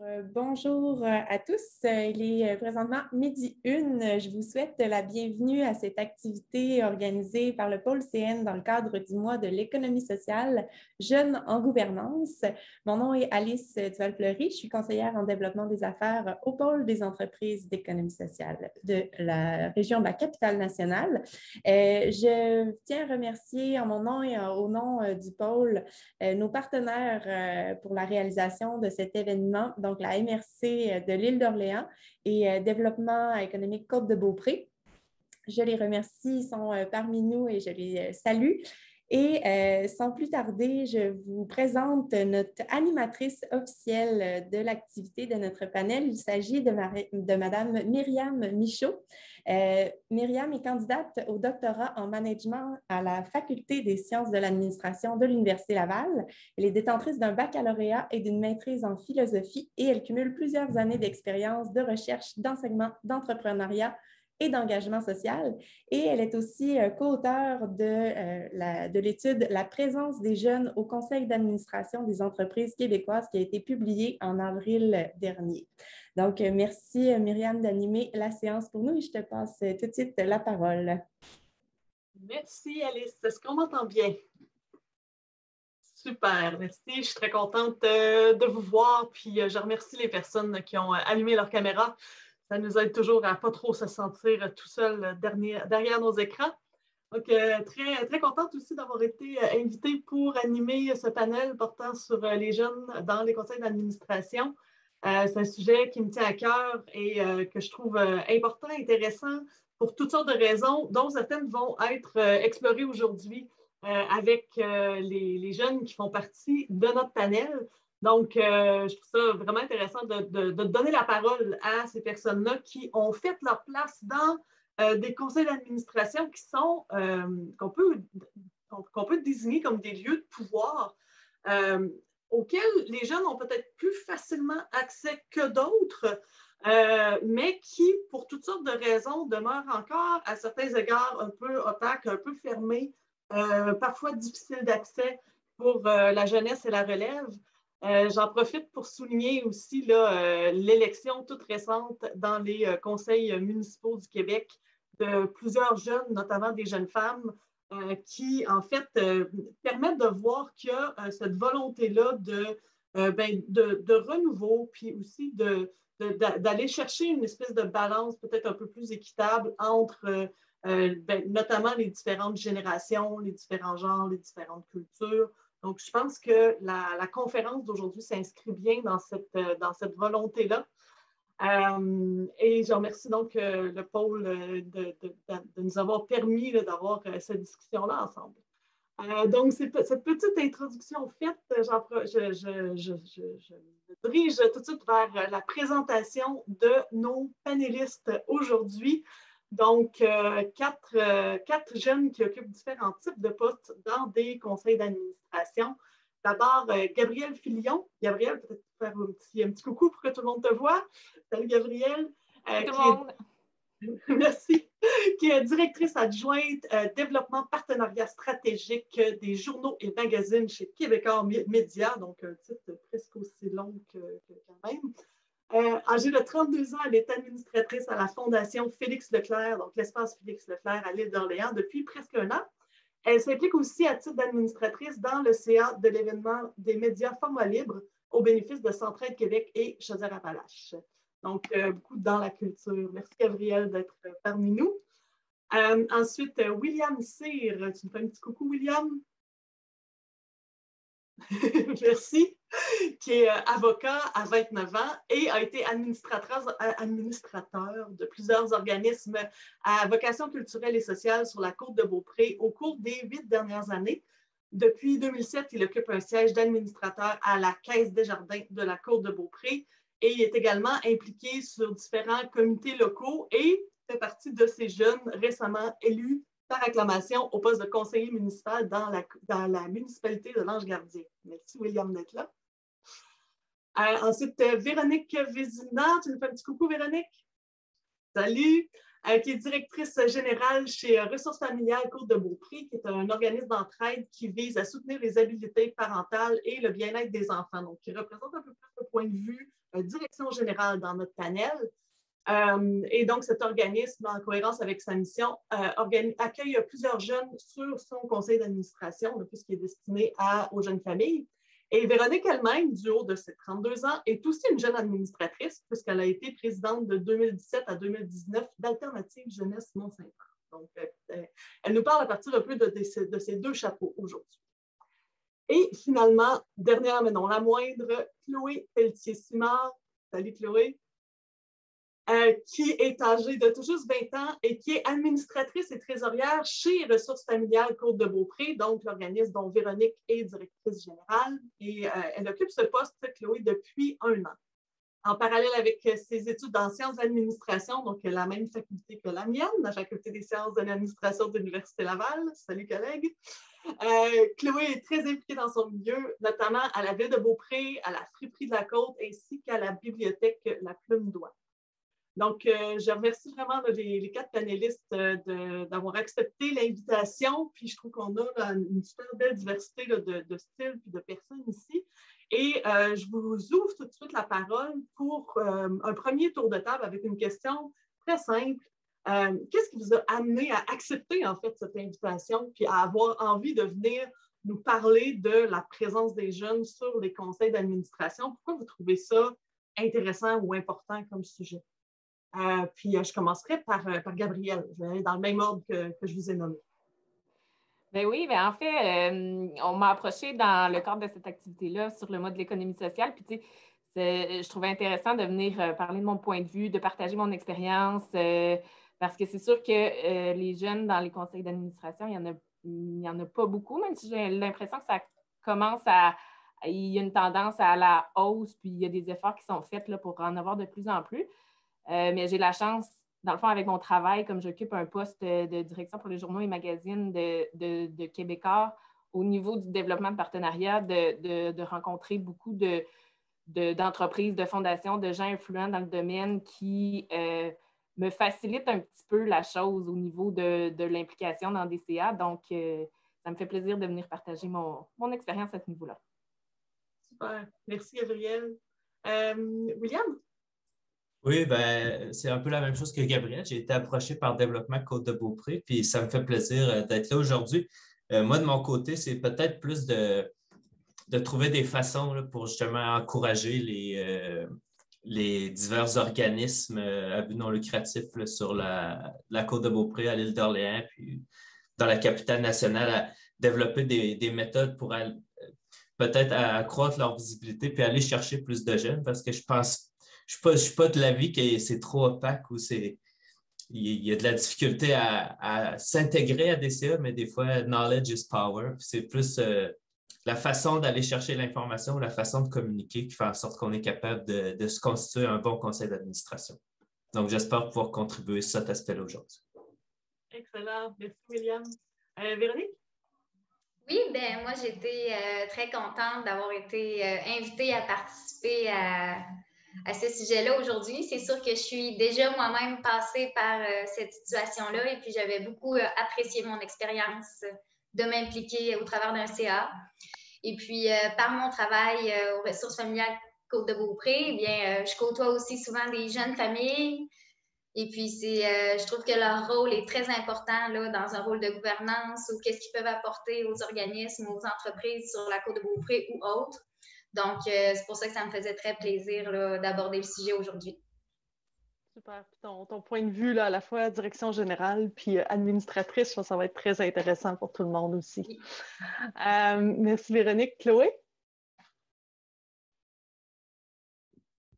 Bonjour à tous. Il est présentement midi une. Je vous souhaite la bienvenue à cette activité organisée par le Pôle CN dans le cadre du mois de l'économie sociale Jeunes en gouvernance. Mon nom est Alice Duval-Fleury. Je suis conseillère en développement des affaires au Pôle des entreprises d'économie sociale de la région de la Capitale-Nationale. Je tiens à remercier en mon nom et au nom du Pôle nos partenaires pour la réalisation de cet événement, donc la MRC de l'île d'Orléans et Développement économique Côte-de-Beaupré. Je les remercie, ils sont parmi nous et je les salue. Et sans plus tarder, je vous présente notre animatrice officielle de l'activité de notre panel. Il s'agit de Madame Myriam Michaud. Myriam est candidate au doctorat en management à la Faculté des sciences de l'administration de l'Université Laval. Elle est détentrice d'un baccalauréat et d'une maîtrise en philosophie et elle cumule plusieurs années d'expérience de recherche, d'enseignement, d'entrepreneuriat et d'engagement social. Et elle est aussi co-auteure de l'étude La présence des jeunes au conseil d'administration des entreprises québécoises qui a été publiée en avril dernier. Donc, merci Myriam d'animer la séance pour nous et je te passe tout de suite la parole. Merci Alice. Est-ce qu'on m'entend bien? Super, merci. Je suis très contente de vous voir. Puis je remercie les personnes qui ont allumé leur caméra. Ça nous aide toujours à ne pas trop se sentir tout seul derrière nos écrans. Donc, très, très contente aussi d'avoir été invitée pour animer ce panel portant sur les jeunes dans les conseils d'administration. C'est un sujet qui me tient à cœur et que je trouve important, intéressant pour toutes sortes de raisons, dont certaines vont être explorées aujourd'hui avec les jeunes qui font partie de notre panel. Donc, je trouve ça vraiment intéressant de donner la parole à ces personnes-là qui ont fait leur place dans des conseils d'administration qui sont, qu'on peut désigner comme des lieux de pouvoir auxquels les jeunes ont peut-être plus facilement accès que d'autres, mais qui, pour toutes sortes de raisons, demeurent encore à certains égards un peu opaques, un peu fermés, parfois difficiles d'accès pour la jeunesse et la relève. J'en profite pour souligner aussi l'élection toute récente dans les conseils municipaux du Québec de plusieurs jeunes, notamment des jeunes femmes, qui, en fait, permettent de voir qu'il y a cette volonté-là de renouveau, puis aussi d'aller chercher une espèce de balance peut-être un peu plus équitable entre notamment les différentes générations, les différents genres, les différentes cultures. Donc, je pense que la conférence d'aujourd'hui s'inscrit bien dans cette volonté-là. Et je remercie donc le pôle de nous avoir permis d'avoir cette discussion-là ensemble. Donc, cette petite introduction faite, je me dirige tout de suite vers la présentation de nos panélistes aujourd'hui. Donc, quatre jeunes qui occupent différents types de postes dans des conseils d'administration. D'abord, Gabrielle Filion. Gabrielle, peut-être faire un petit coucou pour que tout le monde te voit. Salut, Gabrielle. Salut tout le monde. Merci. Qui est directrice adjointe développement partenariat stratégique des journaux et magazines chez Québécois Média, donc un titre presque aussi long que quand même. Âgée de 32 ans, elle est administratrice à la Fondation Félix Leclerc, donc l'espace Félix Leclerc à l'île d'Orléans depuis presque un an. Elle s'implique aussi à titre d'administratrice dans le CA de l'événement des médias format libre au bénéfice de Centraide Québec et Chaudière-Appalaches. Donc, beaucoup dans la culture. Merci, Gabrielle, d'être parmi nous. Ensuite, William Cyr. Tu me fais un petit coucou, William? Merci. Qui est avocat à 29 ans et a été administrateur de plusieurs organismes à vocation culturelle et sociale sur la Côte-de-Beaupré au cours des 8 dernières années. Depuis 2007, il occupe un siège d'administrateur à la Caisse des Jardins de la Côte-de-Beaupré et il est également impliqué sur différents comités locaux et fait partie de ces jeunes récemment élus par acclamation au poste de conseiller municipal dans la municipalité de l'Ange-Gardien. Merci, William, d'être là. Ensuite, Véronique Vézina. Tu nous fais un petit coucou, Véronique? Salut! Qui est directrice générale chez Ressources familiales Côte-de-Beaupré, qui est un organisme d'entraide qui vise à soutenir les habiletés parentales et le bien-être des enfants. Donc, qui représente un peu plus le point de vue direction générale dans notre panel. Et donc, cet organisme, en cohérence avec sa mission, accueille plusieurs jeunes sur son conseil d'administration, puisqu'il est destiné aux jeunes familles. Et Véronique elle-même, du haut de ses 32 ans, est aussi une jeune administratrice, puisqu'elle a été présidente de 2017 à 2019 d'Alternative Jeunesse Mont-Saint-Anne. Donc, elle nous parle à partir un peu de ces deux chapeaux aujourd'hui. Et finalement, dernière mais non la moindre, Chloé Pelletier-Simard. Salut Chloé. Qui est âgée de tout juste 20 ans et qui est administratrice et trésorière chez Ressources familiales Côte-de-Beaupré, donc l'organisme dont Véronique est directrice générale. Et elle occupe ce poste, Chloé, depuis 1 an. En parallèle avec ses études en sciences d'administration, donc la même faculté que la mienne, la faculté des sciences de l'administration de l'Université Laval. Salut collègues. Chloé est très impliquée dans son milieu, notamment à la ville de Beaupré, à la friperie de la Côte, ainsi qu'à la bibliothèque La Plume d'Oie. Donc, je remercie vraiment les 4 panélistes d'avoir accepté l'invitation. Puis, je trouve qu'on a une super belle diversité de styles et de personnes ici. Et je vous ouvre tout de suite la parole pour un premier tour de table avec une question très simple. Qu'est-ce qui vous a amené à accepter, en fait, cette invitation puis à avoir envie de venir nous parler de la présence des jeunes sur les conseils d'administration? Pourquoi vous trouvez ça intéressant ou important comme sujet? Puis je commencerai par Gabrielle. Je vais aller dans le même ordre que je vous ai nommé. Ben oui, ben en fait, on m'a approché dans le cadre de cette activité-là sur le mois de l'économie sociale. Puis, tu sais, je trouvais intéressant de venir parler de mon point de vue, de partager mon expérience, parce que c'est sûr que les jeunes dans les conseils d'administration, il y en a pas beaucoup, même si j'ai l'impression que ça commence il y a une tendance à la hausse, puis il y a des efforts qui sont faits là, pour en avoir de plus en plus. Mais j'ai la chance, dans le fond, avec mon travail, comme j'occupe un poste de direction pour les journaux et magazines de Québécois, au niveau du développement de partenariat, de rencontrer beaucoup d'entreprises, de fondations, de gens influents dans le domaine qui me facilitent un petit peu la chose au niveau de l'implication dans des CA. Donc, ça me fait plaisir de venir partager mon expérience à ce niveau-là. Super. Merci, Gabrielle. William? Oui, ben, c'est un peu la même chose que Gabriel. J'ai été approché par Développement Côte-de-Beaupré, puis ça me fait plaisir d'être là aujourd'hui. Moi, de mon côté, c'est peut-être plus de trouver des façons là, pour justement encourager les divers organismes à but non lucratif là, sur la Côte-de-Beaupré, à l'île d'Orléans, puis dans la capitale nationale, à développer des méthodes pour peut-être accroître leur visibilité puis aller chercher plus de jeunes, parce que je suis pas de l'avis que c'est trop opaque ou il y a de la difficulté à s'intégrer à DCA, mais des fois, knowledge is power. C'est plus la façon d'aller chercher l'information ou la façon de communiquer qui fait en sorte qu'on est capable de se constituer un bon conseil d'administration. Donc, j'espère pouvoir contribuer à cet aspect-là aujourd'hui. Excellent. Merci, William. Véronique? Oui, ben moi, j'étais très contente d'avoir été invitée à participer à ce sujet-là aujourd'hui. C'est sûr que je suis déjà moi-même passée par cette situation-là et puis j'avais beaucoup apprécié mon expérience de m'impliquer au travers d'un CA. Et puis, par mon travail aux ressources familiales Côte-de-Beaupré, eh bien, je côtoie aussi souvent des jeunes familles. Et puis, je trouve que leur rôle est très important là, dans un rôle de gouvernance ou qu'est-ce qu'ils peuvent apporter aux organismes, aux entreprises sur la Côte-de-Beaupré ou autres. Donc, c'est pour ça que ça me faisait très plaisir là, d'aborder le sujet aujourd'hui. Super. Puis ton point de vue, là, à la fois direction générale puis administratrice, je pense que ça va être très intéressant pour tout le monde aussi. Oui. Merci Véronique. Chloé?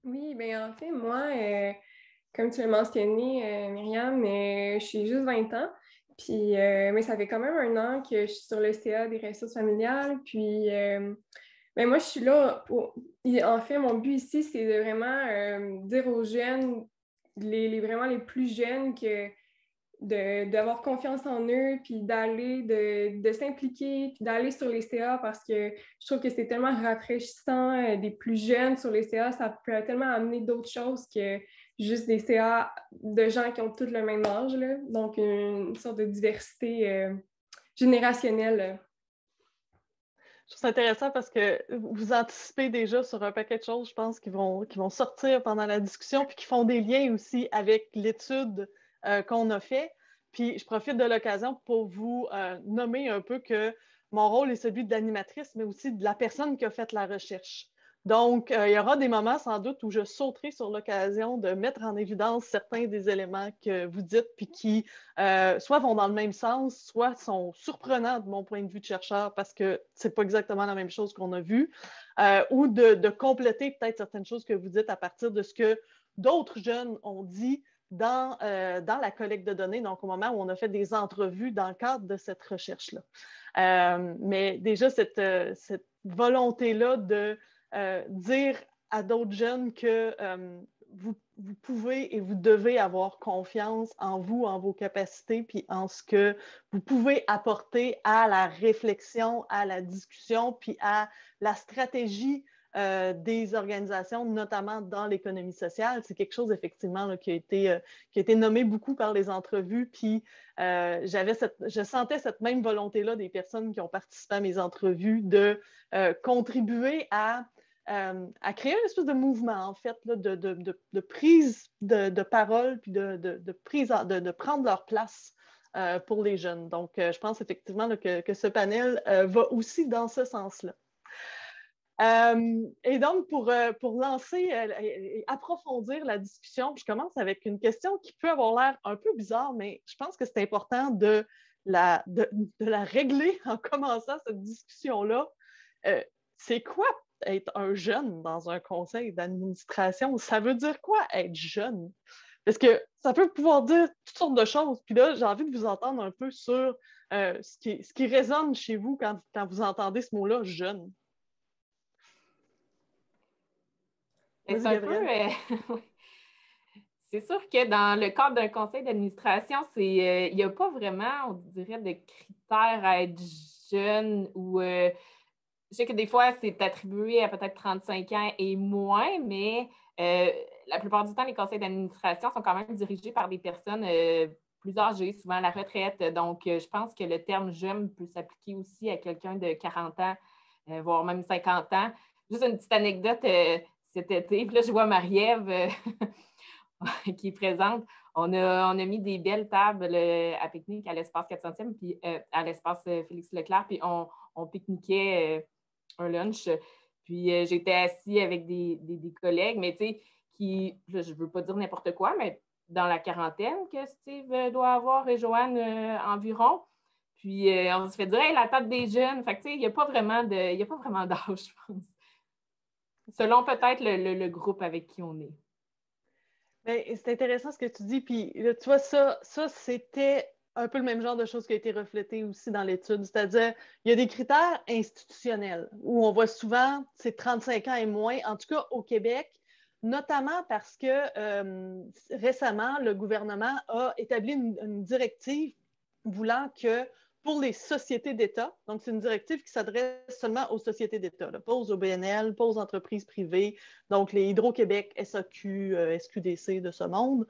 Oui, bien en fait, moi, comme tu l'as mentionné, Myriam, je suis juste 20 ans. Puis, mais ça fait quand même 1 an que je suis sur le CA des ressources familiales. Puis, ben moi, je suis là. En fait, mon but ici, c'est de vraiment dire aux jeunes, vraiment les plus jeunes, d'avoir confiance en eux, puis d'aller, de s'impliquer, puis d'aller sur les CA parce que je trouve que c'est tellement rafraîchissant des plus jeunes sur les CA. Ça peut tellement amener d'autres choses que juste des CA de gens qui ont tous le même âge, là. Donc, une sorte de diversité générationnelle. Je trouve ça intéressant parce que vous anticipez déjà sur un paquet de choses, je pense, qui vont sortir pendant la discussion, puis qui font des liens aussi avec l'étude qu'on a fait. Puis je profite de l'occasion pour vous nommer un peu que mon rôle est celui de l'animatrice, mais aussi de la personne qui a fait la recherche. Donc, il y aura des moments sans doute où je sauterai sur l'occasion de mettre en évidence certains des éléments que vous dites, puis qui soit vont dans le même sens, soit sont surprenants de mon point de vue de chercheur parce que c'est pas exactement la même chose qu'on a vu, ou de compléter peut-être certaines choses que vous dites à partir de ce que d'autres jeunes ont dit dans la collecte de données, donc au moment où on a fait des entrevues dans le cadre de cette recherche-là. Mais déjà, cette volonté-là de dire à d'autres jeunes que vous pouvez et vous devez avoir confiance en vous, en vos capacités, puis en ce que vous pouvez apporter à la réflexion, à la discussion, puis à la stratégie des organisations, notamment dans l'économie sociale. C'est quelque chose, effectivement, là, qui a été nommé beaucoup par les entrevues, puis je sentais cette même volonté-là des personnes qui ont participé à mes entrevues de contribuer à créer une espèce de mouvement, en fait, là, de prise de parole, puis de prendre leur place pour les jeunes. Donc, je pense effectivement là, que ce panel va aussi dans ce sens-là. Et donc, pour lancer et approfondir la discussion, je commence avec une question qui peut avoir l'air un peu bizarre, mais je pense que c'est important de la régler en commençant cette discussion-là. C'est quoi être un jeune dans un conseil d'administration? Ça veut dire quoi être jeune? Parce que ça peut pouvoir dire toutes sortes de choses. Puis là, j'ai envie de vous entendre un peu sur ce qui résonne chez vous quand vous entendez ce mot-là, jeune. C'est un peu, c'est sûr que dans le cadre d'un conseil d'administration, il n'y a pas vraiment, on dirait, de critères à être jeune ou je sais que des fois, c'est attribué à peut-être 35 ans et moins, mais la plupart du temps, les conseils d'administration sont quand même dirigés par des personnes plus âgées, souvent à la retraite. Donc, je pense que le terme jeune peut s'appliquer aussi à quelqu'un de 40 ans, voire même 50 ans. Juste une petite anecdote cet été, puis là, je vois Marie-Ève qui est présente. On a mis des belles tables à pique-nique à l'espace 400e, puis à l'espace Félix Leclerc, puis on pique-niquait un lunch. Puis j'étais assis avec des collègues, mais tu sais, là, je ne veux pas dire n'importe quoi, mais dans la quarantaine que Steve doit avoir et Joanne environ. Puis on se fait dire, hey, la table des jeunes. Fait que tu sais, il n'y a pas vraiment d'âge, je pense. Selon peut-être le groupe avec qui on est. Bien, c'est intéressant ce que tu dis. Puis là, tu vois, ça c'était un peu le même genre de choses qui a été reflété aussi dans l'étude. C'est-à-dire, il y a des critères institutionnels où on voit souvent c'est 35 ans et moins, en tout cas au Québec, notamment parce que récemment, le gouvernement a établi une directive voulant que pour les sociétés d'État, donc c'est une directive qui s'adresse seulement aux sociétés d'État, pas aux OBNL, pas aux entreprises privées, donc les Hydro-Québec, SAQ, SQDC de ce monde.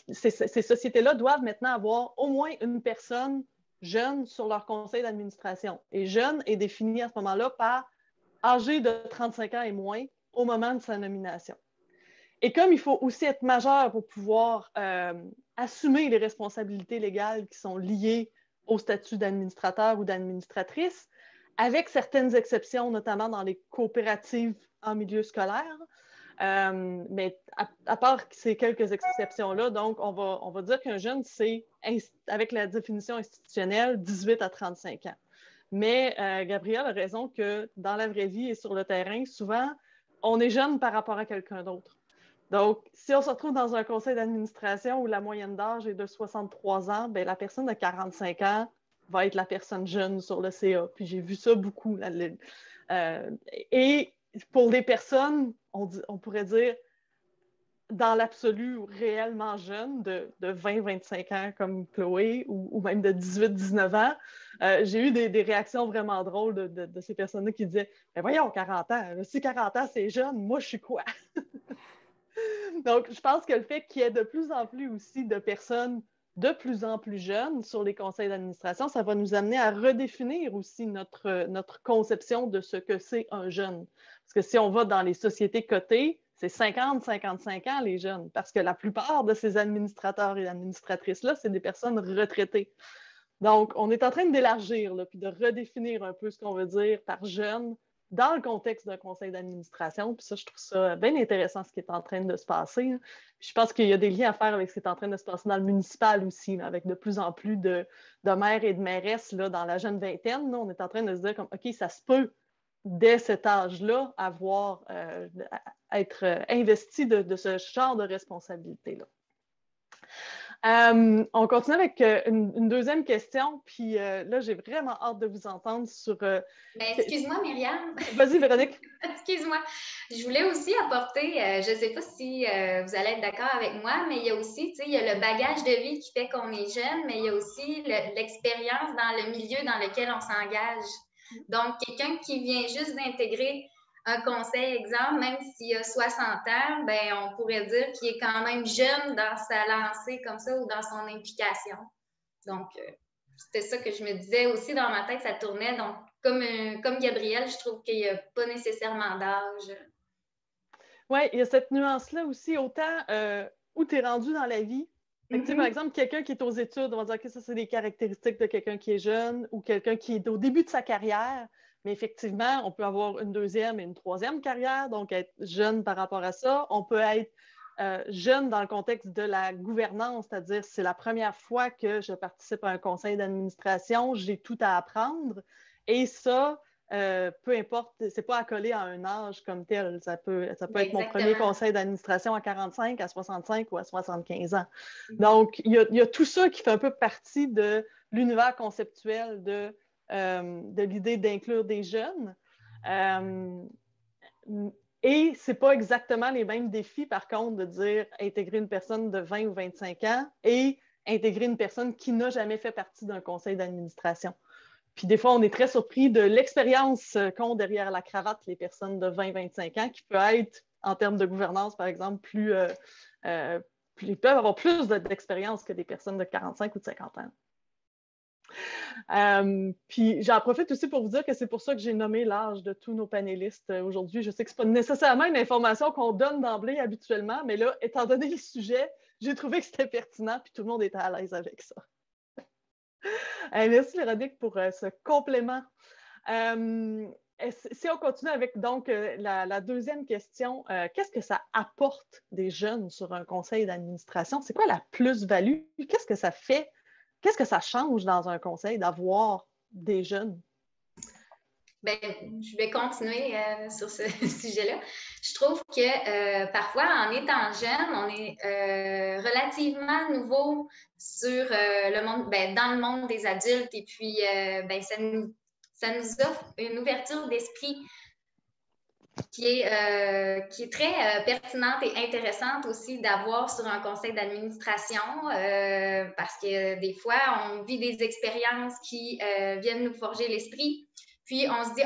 Ces sociétés-là doivent maintenant avoir au moins une personne jeune sur leur conseil d'administration. Et jeune est défini à ce moment-là par âgé de 35 ans et moins au moment de sa nomination. Et comme il faut aussi être majeur pour pouvoir assumer les responsabilités légales qui sont liées au statut d'administrateur ou d'administratrice, avec certaines exceptions, notamment dans les coopératives en milieu scolaire. Mais à part ces quelques exceptions-là, donc on va dire qu'un jeune, c'est, avec la définition institutionnelle, 18 à 35 ans. Mais Gabrielle a raison que dans la vraie vie et sur le terrain, souvent, on est jeune par rapport à quelqu'un d'autre. Donc, si on se retrouve dans un conseil d'administration où la moyenne d'âge est de 63 ans, bien, la personne de 45 ans va être la personne jeune sur le CA. Puis j'ai vu ça beaucoup. Et pour des personnes, on pourrait dire, dans l'absolu, réellement jeunes, de 20-25 ans comme Chloé, ou même de 18-19 ans, j'ai eu des réactions vraiment drôles de ces personnes-là qui disaient « Mais voyons, 40 ans, si 40 ans c'est jeune, moi je suis quoi? » Donc, je pense que le fait qu'il y ait de plus en plus aussi de personnes de plus en plus jeunes sur les conseils d'administration, ça va nous amener à redéfinir aussi notre conception de ce que c'est un jeune. Parce que si on va dans les sociétés cotées, c'est 50-55 ans les jeunes, parce que la plupart de ces administrateurs et administratrices-là, c'est des personnes retraitées. Donc, on est en train d'élargir, puis de redéfinir un peu ce qu'on veut dire par jeune dans le contexte d'un conseil d'administration. Puis ça, je trouve ça bien intéressant ce qui est en train de se passer. Puis je pense qu'il y a des liens à faire avec ce qui est en train de se passer dans le municipal aussi, là, avec de plus en plus de maires et de mairesses là, dans la jeune vingtaine. Là, on est en train de se dire comme OK, ça se peut dès cet âge-là être investi de ce genre de responsabilité-là. On continue avec une deuxième question, puis là, j'ai vraiment hâte de vous entendre sur... excuse-moi, Myriam. Vas-y, Véronique. Excuse-moi. Je voulais aussi apporter, je ne sais pas si vous allez être d'accord avec moi, mais il y a aussi, tu sais, il y a le bagage de vie qui fait qu'on est jeune, mais il y a aussi l'expérience dans le milieu dans lequel on s'engage. Donc, quelqu'un qui vient juste d'intégrer un conseil, exemple, même s'il a 60 ans, ben, on pourrait dire qu'il est quand même jeune dans sa lancée comme ça ou dans son implication. Donc, c'était ça que je me disais aussi dans ma tête, ça tournait. Donc, comme Gabrielle, je trouve qu'il n'y a pas nécessairement d'âge. Oui, il y a cette nuance-là aussi, autant où tu es rendu dans la vie. Fait que, par exemple, quelqu'un qui est aux études, on va dire que ça, c'est des caractéristiques de quelqu'un qui est jeune ou quelqu'un qui est au début de sa carrière. Mais effectivement, on peut avoir une deuxième et une troisième carrière, donc être jeune par rapport à ça. On peut être jeune dans le contexte de la gouvernance, c'est-à-dire c'est la première fois que je participe à un conseil d'administration, j'ai tout à apprendre. Et ça, peu importe, c'est pas accolé à un âge comme tel. Ça peut être mon premier conseil d'administration à 45, à 65 ou à 75 ans. Donc, il y a tout ça qui fait un peu partie de l'univers conceptuel de l'idée d'inclure des jeunes. Et ce n'est pas exactement les mêmes défis, par contre, de dire intégrer une personne de 20 ou 25 ans et intégrer une personne qui n'a jamais fait partie d'un conseil d'administration. Puis des fois, on est très surpris de l'expérience qu'ont derrière la cravate les personnes de 20-25 ans, qui peut être, en termes de gouvernance, par exemple, ils peuvent avoir plus d'expérience que des personnes de 45 ou de 50 ans. Puis j'en profite aussi pour vous dire que c'est pour ça que j'ai nommé l'âge de tous nos panélistes aujourd'hui. Je sais que ce n'est pas nécessairement une information qu'on donne d'emblée habituellement, mais là, étant donné le sujet, j'ai trouvé que c'était pertinent puis tout le monde était à l'aise avec ça. Merci Véronique pour ce complément. Si on continue avec donc la deuxième question, qu'est-ce que ça apporte des jeunes sur un conseil d'administration? C'est quoi la plus-value? Qu'est-ce que ça fait? Qu'est-ce que ça change dans un conseil d'avoir des jeunes? Bien, je vais continuer sur ce sujet-là. Je trouve que parfois, en étant jeune, on est relativement nouveau sur le monde, dans le monde des adultes, et puis ça nous offre une ouverture d'esprit qui est très pertinente et intéressante aussi d'avoir sur un conseil d'administration parce que des fois, on vit des expériences qui viennent nous forger l'esprit. Puis, on se dit,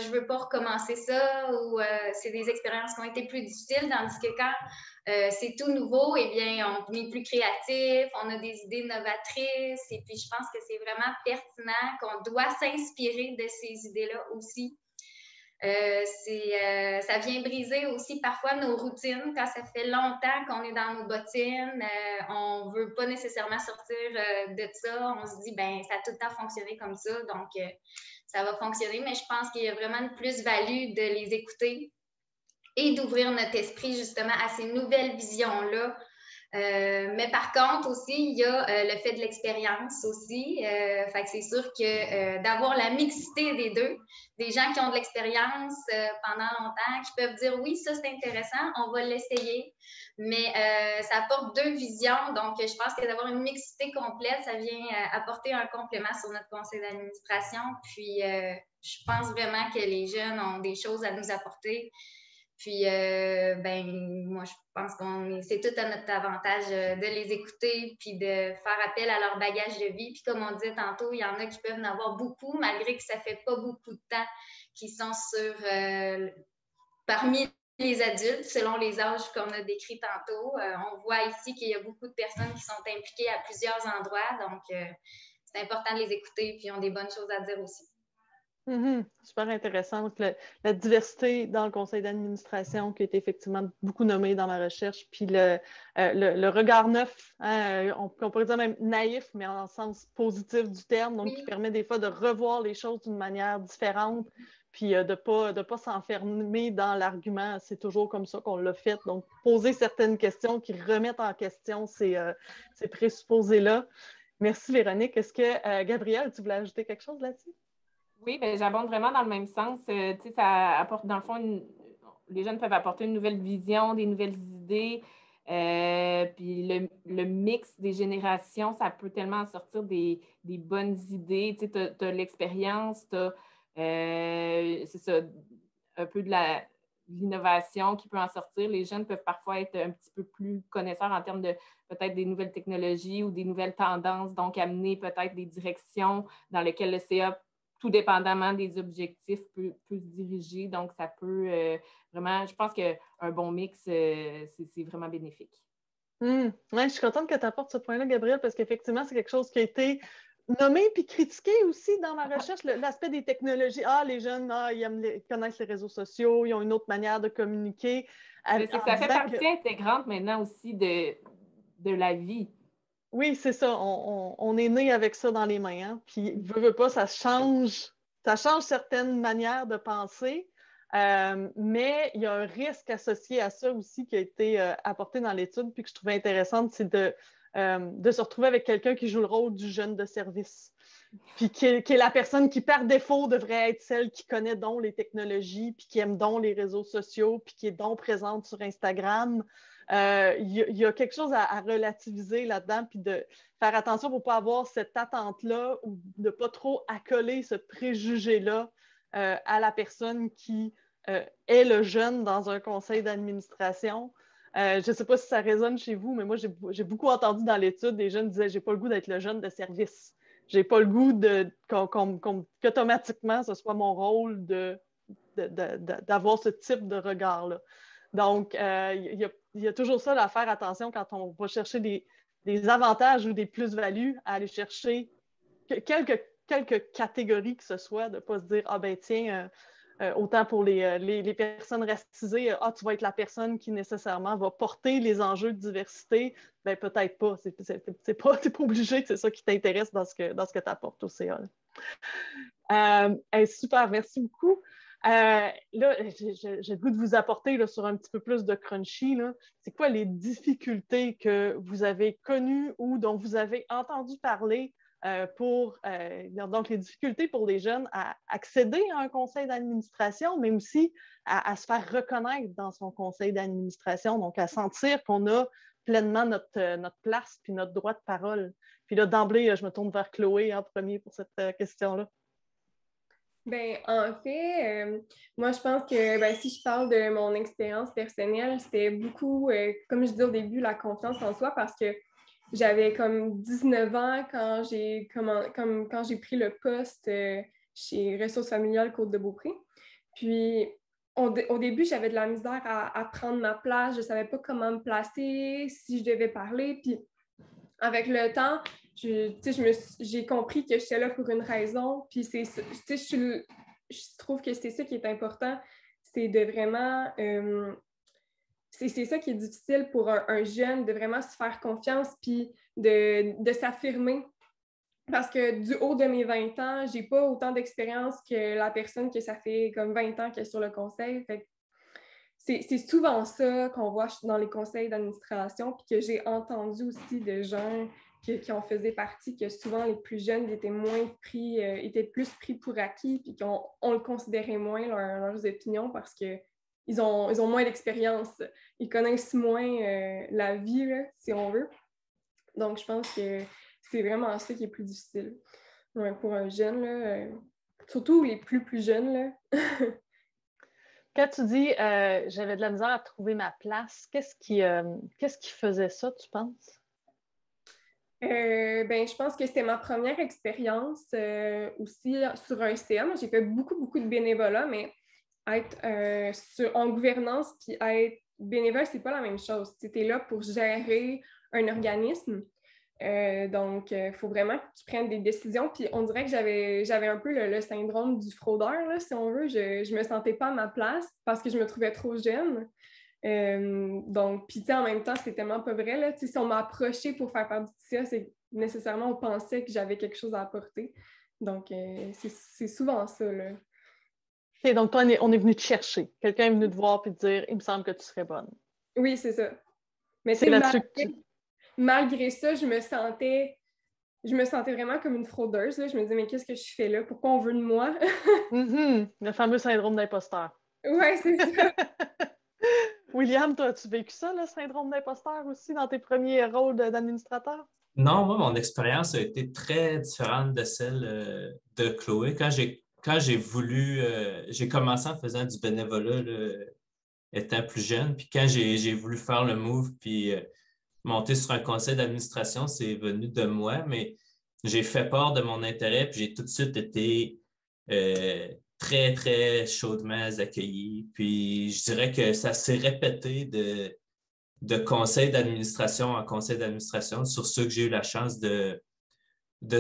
je veux pas recommencer ça ou c'est des expériences qui ont été plus difficiles, tandis que quand c'est tout nouveau, eh bien, on est plus créatif, on a des idées novatrices et puis je pense que c'est vraiment pertinent qu'on doit s'inspirer de ces idées-là aussi. Ça vient briser aussi parfois nos routines quand ça fait longtemps qu'on est dans nos bottines. On ne veut pas nécessairement sortir de ça. On se dit, ça a tout le temps fonctionné comme ça, donc ça va fonctionner. Mais je pense qu'il y a vraiment une plus-value de les écouter et d'ouvrir notre esprit justement à ces nouvelles visions-là. Mais par contre aussi, il y a le fait de l'expérience aussi. Fait que c'est sûr que d'avoir la mixité des deux, des gens qui ont de l'expérience pendant longtemps, qui peuvent dire oui, ça c'est intéressant, on va l'essayer. Mais ça apporte deux visions. Donc, je pense que d'avoir une mixité complète, ça vient apporter un complément sur notre conseil d'administration. Puis, je pense vraiment que les jeunes ont des choses à nous apporter. Puis, moi, je pense que c'est tout à notre avantage de les écouter puis de faire appel à leur bagage de vie. Puis, comme on disait tantôt, il y en a qui peuvent en avoir beaucoup, malgré que ça ne fait pas beaucoup de temps qu'ils sont parmi les adultes, selon les âges qu'on a décrits tantôt. On voit ici qu'il y a beaucoup de personnes qui sont impliquées à plusieurs endroits, donc c'est important de les écouter, puis ils ont des bonnes choses à dire aussi. Super intéressant. Donc, la diversité dans le conseil d'administration qui a été effectivement beaucoup nommée dans ma recherche, puis le regard neuf, hein, on pourrait dire même naïf, mais en sens positif du terme, donc qui permet des fois de revoir les choses d'une manière différente, puis de pas s'enfermer dans l'argument. C'est toujours comme ça qu'on l'a fait. Donc, poser certaines questions qui remettent en question ces présupposés-là. Merci, Véronique. Est-ce que, Gabrielle, tu voulais ajouter quelque chose là-dessus? Oui, bien, j'abonde vraiment dans le même sens. Ça apporte, dans le fond, les jeunes peuvent apporter une nouvelle vision, des nouvelles idées. Puis le mix des générations, ça peut tellement en sortir des bonnes idées. Tu as l'expérience, tu as, c'est ça, un peu de l'innovation qui peut en sortir. Les jeunes peuvent parfois être un petit peu plus connaisseurs en termes de peut-être des nouvelles technologies ou des nouvelles tendances, donc amener peut-être des directions dans lesquelles le CA, tout dépendamment des objectifs, peut se diriger. Donc, ça peut vraiment, je pense qu'un bon mix, c'est vraiment bénéfique. Ouais, je suis contente que tu apportes ce point-là, Gabrielle, parce qu'effectivement, c'est quelque chose qui a été nommé puis critiqué aussi dans ma recherche, l'aspect des technologies. Les jeunes, ils connaissent les réseaux sociaux, ils ont une autre manière de communiquer. C'est que ça fait partie intégrante maintenant aussi de la vie. Oui, c'est ça. On est né avec ça dans les mains. Hein? Puis, veut pas, ça change certaines manières de penser. Mais il y a un risque associé à ça aussi qui a été apporté dans l'étude, puis que je trouvais intéressante, c'est de se retrouver avec quelqu'un qui joue le rôle du jeune de service. Puis qui est la personne qui, par défaut, devrait être celle qui connaît donc les technologies, puis qui aime donc les réseaux sociaux, puis qui est donc présente sur Instagram. Il y a quelque chose à relativiser là-dedans, puis de faire attention pour ne pas avoir cette attente-là ou de ne pas trop accoler ce préjugé-là à la personne qui est le jeune dans un conseil d'administration. Je ne sais pas si ça résonne chez vous, mais moi, j'ai beaucoup entendu dans l'étude, des jeunes disaient « j'ai pas le goût d'être le jeune de service ». J'ai pas le goût qu'automatiquement, ce soit mon rôle d'avoir ce type de regard-là. Donc, il y a toujours ça à faire attention quand on va chercher des avantages ou des plus-values à aller chercher quelques catégories que ce soit, de ne pas se dire « Ah ben tiens, autant pour les personnes racisées, tu vas être la personne qui nécessairement va porter les enjeux de diversité. » Ben peut-être pas. T'es pas obligé que c'est ça qui t'intéresse dans ce que tu apportes au CA. Super, merci beaucoup. Là, j'ai le goût de vous apporter là, sur un petit peu plus de crunchy. C'est quoi les difficultés que vous avez connues ou dont vous avez entendu parler donc les difficultés pour les jeunes à accéder à un conseil d'administration, mais aussi à se faire reconnaître dans son conseil d'administration, donc à sentir qu'on a pleinement notre place puis notre droit de parole. Puis là, d'emblée, je me tourne vers Chloé en premier pour cette question-là. Bien, en fait, moi, je pense que si je parle de mon expérience personnelle, c'était beaucoup, comme je disais au début, la confiance en soi parce que j'avais comme 19 ans quand j'ai pris le poste chez Ressources familiales Côte-de-Beaupré. Puis, au début, j'avais de la misère à prendre ma place. Je ne savais pas comment me placer, si je devais parler. Puis, avec le temps, j'ai compris que j'étais là pour une raison. Puis, je trouve que c'est ça qui est important. C'est de vraiment... c'est ça qui est difficile pour un jeune, de vraiment se faire confiance puis de s'affirmer. Parce que du haut de mes 20 ans, j'ai pas autant d'expérience que la personne que ça fait comme 20 ans qu'elle est sur le conseil. Fait c'est souvent ça qu'on voit dans les conseils d'administration puis que j'ai entendu aussi de gens qui en faisaient partie, que souvent les plus jeunes étaient plus pris pour acquis puis qu'on le considérait moins, leurs opinions, parce que ils ont moins d'expérience. Ils connaissent moins la vie, là, si on veut. Donc, je pense que c'est vraiment ça qui est plus difficile. Ouais, pour un jeune, là, surtout les plus jeunes. Là. Quand tu dis j'avais de la misère à trouver ma place, qu'est-ce qui faisait ça, tu penses? Je pense que c'était ma première expérience aussi sur un CA. Moi, j'ai fait beaucoup de bénévolat, mais être en gouvernance puis être bénévole, c'est pas la même chose. Tu es là pour gérer un organisme. Donc, il faut vraiment que tu prennes des décisions. Puis on dirait que j'avais un peu le syndrome du fraudeur, là, si on veut. Je me sentais pas à ma place parce que je me trouvais trop jeune. Donc, puis en même temps, c'était tellement pas vrai. Là. Si on m'a approché pour faire part du TIA, c'est nécessairement on pensait que j'avais quelque chose à apporter. Donc, c'est souvent ça. Là. OK, donc toi, on est venu te chercher. Quelqu'un est venu te voir et te dire « Il me semble que tu serais bonne ». Oui, c'est ça. Mais c'est là-dessus malgré ça, je me sentais vraiment comme une fraudeuse. Là. Je me disais, mais qu'est-ce que je fais là? Pourquoi on veut de moi? Le fameux syndrome d'imposteur. Oui, c'est ça. William, toi, as-tu vécu ça, le syndrome d'imposteur aussi, dans tes premiers rôles d'administrateur? Non, moi, mon expérience a été très différente de celle de Chloé. Quand j'ai voulu, j'ai commencé en faisant du bénévolat là, étant plus jeune, puis quand j'ai voulu faire le move, puis monter sur un conseil d'administration, c'est venu de moi, mais j'ai fait part de mon intérêt, puis j'ai tout de suite été très, très chaudement accueilli. Puis je dirais que ça s'est répété de conseil d'administration en conseil d'administration sur ceux que j'ai eu la chance de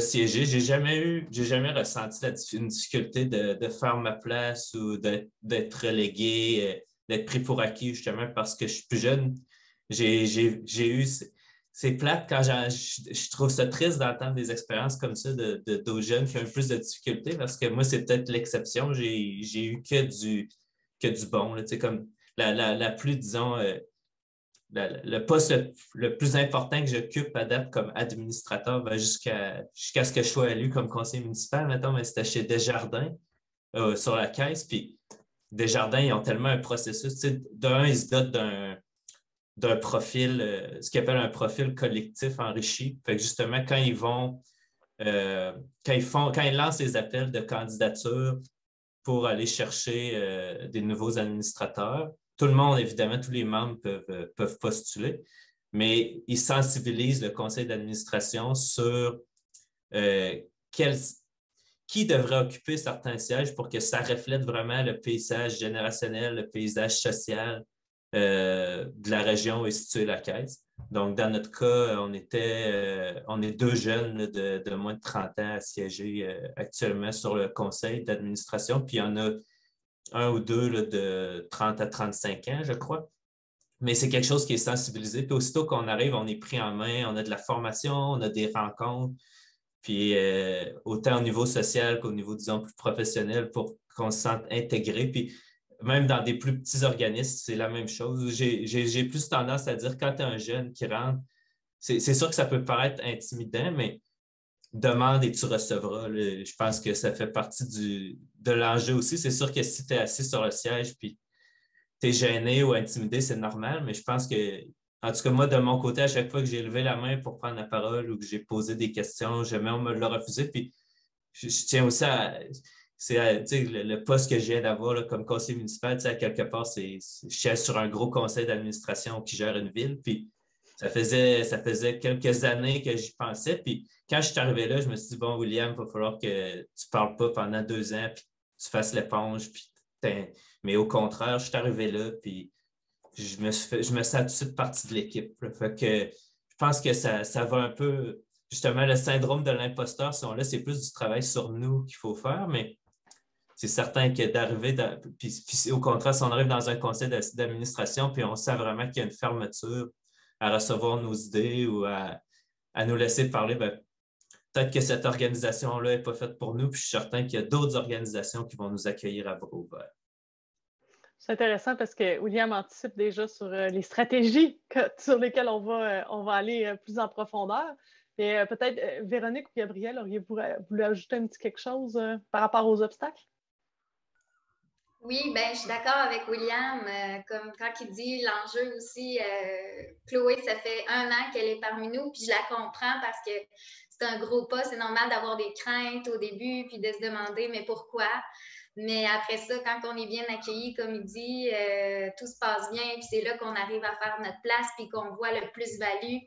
siéger. J'ai jamais ressenti une difficulté de faire ma place ou d'être relégué, d'être pris pour acquis justement parce que je suis plus jeune. J'ai eu... C'est plate quand je trouve ça triste d'entendre des expériences comme ça d'autres jeunes qui ont eu plus de difficultés parce que moi, c'est peut-être l'exception. J'ai eu que du bon. Là, comme la plus, disons, le poste le plus important que j'occupe à date comme administrateur ben jusqu'à ce que je sois élu comme conseiller municipal, mettons, mais c'était chez Desjardins sur la caisse. Puis Desjardins, ils ont tellement un processus. D'un, ils se dotent d'un profil, ce qu'ils appellent un profil collectif enrichi. Fait que justement, quand ils lancent les appels de candidature pour aller chercher des nouveaux administrateurs, tout le monde, évidemment, tous les membres peuvent postuler, mais ils sensibilisent le conseil d'administration sur qui devrait occuper certains sièges pour que ça reflète vraiment le paysage générationnel, le paysage social de la région où est située la caisse. Donc, dans notre cas, on est deux jeunes là, de moins de 30 ans à siéger actuellement sur le conseil d'administration, puis il y en a un ou deux là, de 30 à 35 ans, je crois. Mais c'est quelque chose qui est sensibilisé. Puis aussitôt qu'on arrive, on est pris en main, on a de la formation, on a des rencontres, puis autant au niveau social qu'au niveau, disons, plus professionnel pour qu'on se sente intégré. Puis même dans des plus petits organismes, c'est la même chose. J'ai plus tendance à dire quand tu es un jeune qui rentre, c'est sûr que ça peut paraître intimidant, mais demande et tu recevras. Là. Je pense que ça fait partie de l'enjeu aussi. C'est sûr que si tu es assis sur le siège puis tu es gêné ou intimidé, c'est normal, mais je pense que, en tout cas, moi, de mon côté, à chaque fois que j'ai levé la main pour prendre la parole ou que j'ai posé des questions, jamais on me l'a refusé. Puis je tiens aussi à. Le poste que je viens d'avoir là, comme conseiller municipal, à quelque part, je suis sur un gros conseil d'administration qui gère une ville. Puis ça faisait quelques années que j'y pensais. Puis quand je suis arrivé là, je me suis dit, bon, William, il va falloir que tu ne parles pas pendant 2 ans, puis tu fasses l'éponge. Mais au contraire, je suis arrivé là, puis je me sens tout de suite partie de l'équipe. Fait que je pense que ça va un peu, justement, le syndrome de l'imposteur, si on l'a, c'est plus du travail sur nous qu'il faut faire, mais c'est certain que d'arriver, puis au contraire, si on arrive dans un conseil d'administration, puis on sent vraiment qu'il y a une fermeture à recevoir nos idées ou à nous laisser parler, ben, peut-être que cette organisation-là n'est pas faite pour nous, puis je suis certain qu'il y a d'autres organisations qui vont nous accueillir à bras ouverts. C'est intéressant parce que William anticipe déjà sur les stratégies sur lesquelles on va aller plus en profondeur. Et peut-être, Véronique ou Gabrielle, auriez-vous voulu ajouter un petit quelque chose par rapport aux obstacles? Oui, ben, je suis d'accord avec William. Comme quand il dit l'enjeu aussi, Chloé, ça fait 1 an qu'elle est parmi nous, puis je la comprends parce que c'est un gros pas. C'est normal d'avoir des craintes au début, puis de se demander, mais pourquoi? Mais après ça, quand on est bien accueilli, comme il dit, tout se passe bien, puis c'est là qu'on arrive à faire notre place, puis qu'on voit le plus-value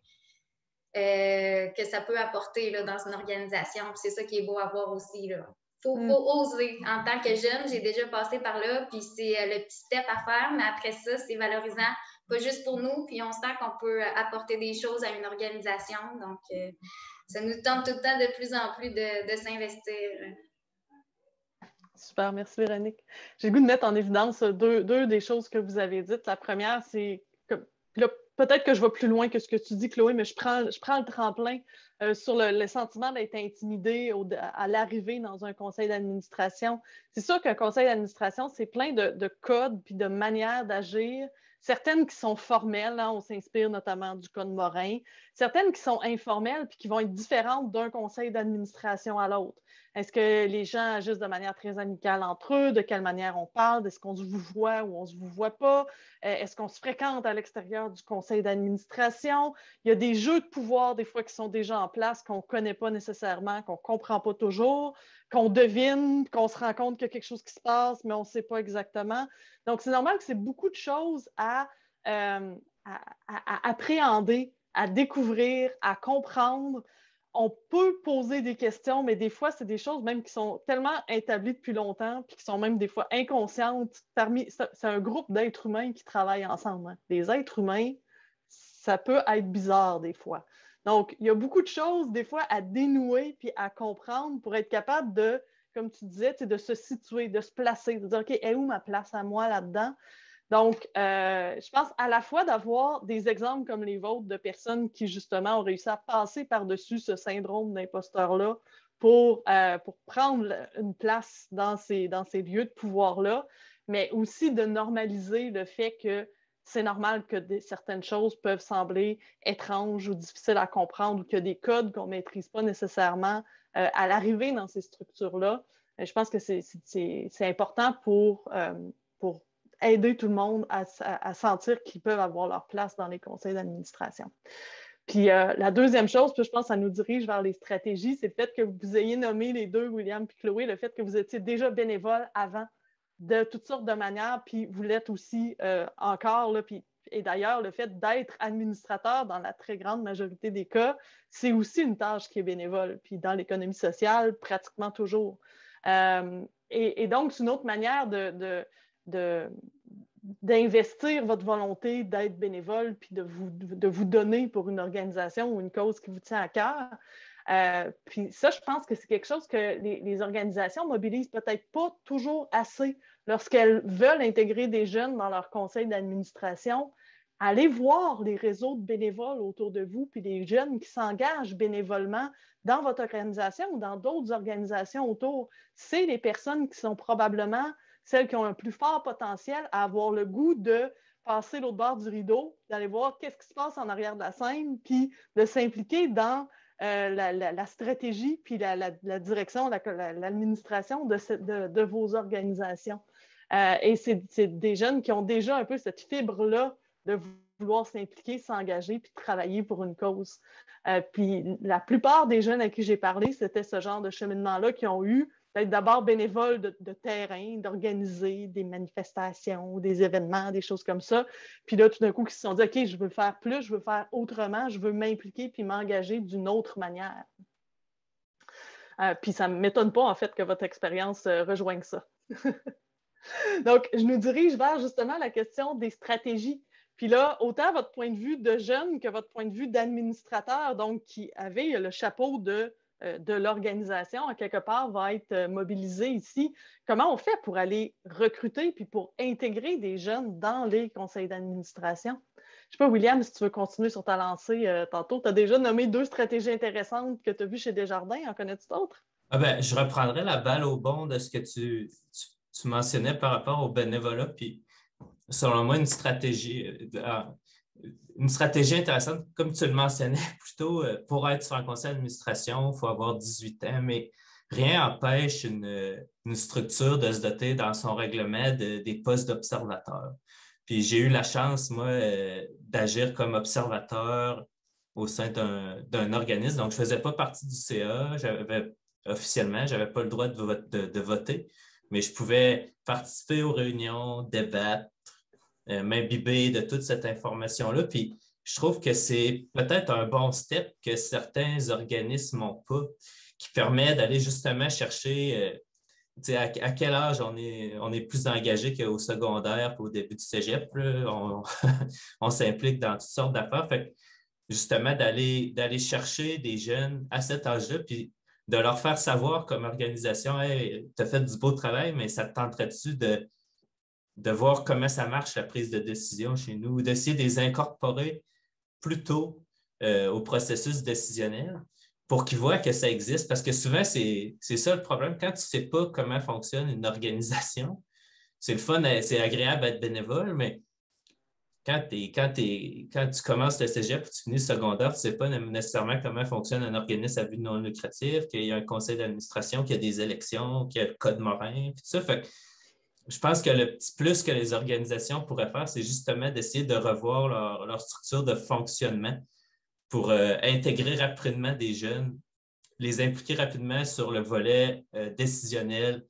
que ça peut apporter là, dans une organisation. Puis c'est ça qui est beau à voir aussi. Là. faut oser. En tant que jeune, j'ai déjà passé par là, puis c'est le petit step à faire, mais après ça, c'est valorisant, pas juste pour nous, puis on sent qu'on peut apporter des choses à une organisation. Donc, ça nous tente tout le temps de plus en plus de s'investir. Super, merci Véronique. J'ai le goût de mettre en évidence deux des choses que vous avez dites. La première, c'est que là, peut-être que je vais plus loin que ce que tu dis, Chloé, mais je prends le tremplin sur le sentiment d'être intimidé à l'arrivée dans un conseil d'administration. C'est sûr qu'un conseil d'administration, c'est plein de codes puis de manières d'agir. Certaines qui sont formelles, hein, on s'inspire notamment du code Morin. Certaines qui sont informelles puis qui vont être différentes d'un conseil d'administration à l'autre. Est-ce que les gens agissent de manière très amicale entre eux? De quelle manière on parle? Est-ce qu'on se vous voit ou on ne se vous voit pas? Est-ce qu'on se fréquente à l'extérieur du conseil d'administration? Il y a des jeux de pouvoir des fois qui sont déjà en place qu'on ne connaît pas nécessairement, qu'on ne comprend pas toujours, qu'on devine, qu'on se rend compte qu'il y a quelque chose qui se passe, mais on ne sait pas exactement. Donc, c'est normal que c'est beaucoup de choses à appréhender, à découvrir, à comprendre. On peut poser des questions, mais des fois, c'est des choses même qui sont tellement établies depuis longtemps, puis qui sont même des fois inconscientes. C'est un groupe d'êtres humains qui travaillent ensemble. Hein. Les êtres humains, ça peut être bizarre des fois. Donc, il y a beaucoup de choses, des fois, à dénouer puis à comprendre pour être capable de, comme tu disais, de se situer, de se placer, de dire, OK, est où ma place à moi là-dedans? Donc, je pense à la fois d'avoir des exemples comme les vôtres de personnes qui, justement, ont réussi à passer par-dessus ce syndrome d'imposteur-là pour prendre une place dans ces lieux de pouvoir-là, mais aussi de normaliser le fait que c'est normal que certaines choses peuvent sembler étranges ou difficiles à comprendre ou qu'il y a des codes qu'on ne maîtrise pas nécessairement à l'arrivée dans ces structures-là. Je pense que c'est important pour aider tout le monde à sentir qu'ils peuvent avoir leur place dans les conseils d'administration. Puis la deuxième chose, puis je pense que ça nous dirige vers les stratégies, c'est le fait que vous ayez nommé les deux, William et Chloé, le fait que vous étiez déjà bénévole avant de toutes sortes de manières, puis vous l'êtes aussi encore, là, et d'ailleurs, le fait d'être administrateur dans la très grande majorité des cas, c'est aussi une tâche qui est bénévole, puis dans l'économie sociale, pratiquement toujours. Et donc, c'est une autre manière d'investir votre volonté d'être bénévole puis de vous donner pour une organisation ou une cause qui vous tient à cœur. Puis ça, je pense que c'est quelque chose que les organisations mobilisent peut-être pas toujours assez lorsqu'elles veulent intégrer des jeunes dans leur conseil d'administration. Allez voir les réseaux de bénévoles autour de vous puis les jeunes qui s'engagent bénévolement dans votre organisation ou dans d'autres organisations autour. C'est les personnes qui sont probablement celles qui ont un plus fort potentiel à avoir le goût de passer l'autre bord du rideau, d'aller voir qu'est-ce qui se passe en arrière de la scène, puis de s'impliquer dans la stratégie, puis la direction, l'administration de vos organisations. Et c'est des jeunes qui ont déjà un peu cette fibre-là de vouloir s'impliquer, s'engager, puis travailler pour une cause. Puis la plupart des jeunes à qui j'ai parlé, c'était ce genre de cheminement-là qui ont eu d'être d'abord bénévoles de terrain, d'organiser des manifestations, des événements, des choses comme ça. Puis là, tout d'un coup, ils se sont dit, OK, je veux faire plus, je veux faire autrement, je veux m'impliquer puis m'engager d'une autre manière. Puis ça ne m'étonne pas, en fait, que votre expérience rejoigne ça. Donc, je nous dirige vers justement la question des stratégies. Puis là, autant votre point de vue de jeune que votre point de vue d'administrateur, donc qui avait le chapeau de l'organisation, en quelque part, va être mobilisé ici. Comment on fait pour aller recruter puis pour intégrer des jeunes dans les conseils d'administration? Je ne sais pas, William, si tu veux continuer sur ta lancée tantôt. Tu as déjà nommé 2 stratégies intéressantes que tu as vues chez Desjardins. En connais-tu d'autres? Je reprendrai la balle au bond de ce que tu mentionnais par rapport au bénévolat. Puis, selon moi, une stratégie intéressante, comme tu le mentionnais plutôt, pour être sur un conseil d'administration, il faut avoir 18 ans, mais rien n'empêche une structure de se doter dans son règlement des postes d'observateur. Puis j'ai eu la chance, moi, d'agir comme observateur au sein d'un organisme. Donc, je ne faisais pas partie du CA. Officiellement, je n'avais pas le droit de voter, mais je pouvais participer aux réunions, débattre, m'imbiber de toute cette information-là. Puis, je trouve que c'est peut-être un bon step que certains organismes n'ont pas, qui permet d'aller justement chercher à quel âge on est plus engagé qu'au secondaire qu'au début du cégep. Là. On s'implique dans toutes sortes d'affaires. Fait que, justement, d'aller chercher des jeunes à cet âge-là, puis de leur faire savoir comme organisation, hey, tu as fait du beau travail, mais ça te tenterait-tu de voir comment ça marche la prise de décision chez nous, ou d'essayer de les incorporer plus tôt au processus décisionnel pour qu'ils voient que ça existe. Parce que souvent, c'est ça le problème. Quand tu ne sais pas comment fonctionne une organisation, c'est le fun, c'est agréable d'être bénévole, mais quand tu commences le cégep et tu finis le secondaire, tu ne sais pas nécessairement comment fonctionne un organisme à but non lucratif, qu'il y a un conseil d'administration, qu'il y a des élections, qu'il y a le code Morin, puis tout ça. Fait que je pense que le petit plus que les organisations pourraient faire, c'est justement d'essayer de revoir leur structure de fonctionnement pour intégrer rapidement des jeunes, les impliquer rapidement sur le volet décisionnel,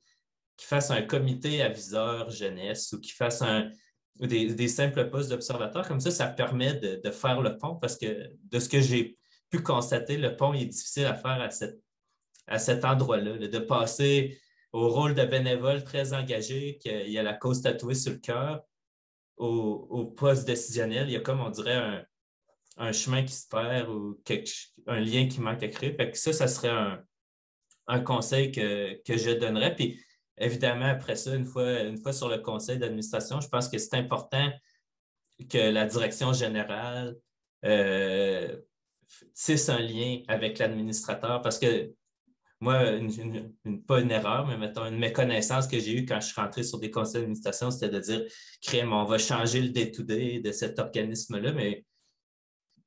qu'ils fassent un comité aviseur jeunesse ou qu'ils fassent des simples postes d'observateurs. Comme ça permet de faire le pont parce que de ce que j'ai pu constater, le pont est difficile à faire à cet endroit-là, de passer au rôle de bénévole très engagé, qu'il y a la cause tatouée sur le cœur, au poste décisionnel. Il y a comme, on dirait, un chemin qui se perd ou un lien qui manque à créer. Fait que ça serait un conseil que je donnerais. Puis, évidemment, après ça, une fois sur le conseil d'administration, je pense que c'est important que la direction générale tisse un lien avec l'administrateur parce que moi, pas une erreur, mais mettons une méconnaissance que j'ai eue quand je suis rentré sur des conseils d'administration, c'était de dire, crème, on va changer le day-to-day de cet organisme-là, mais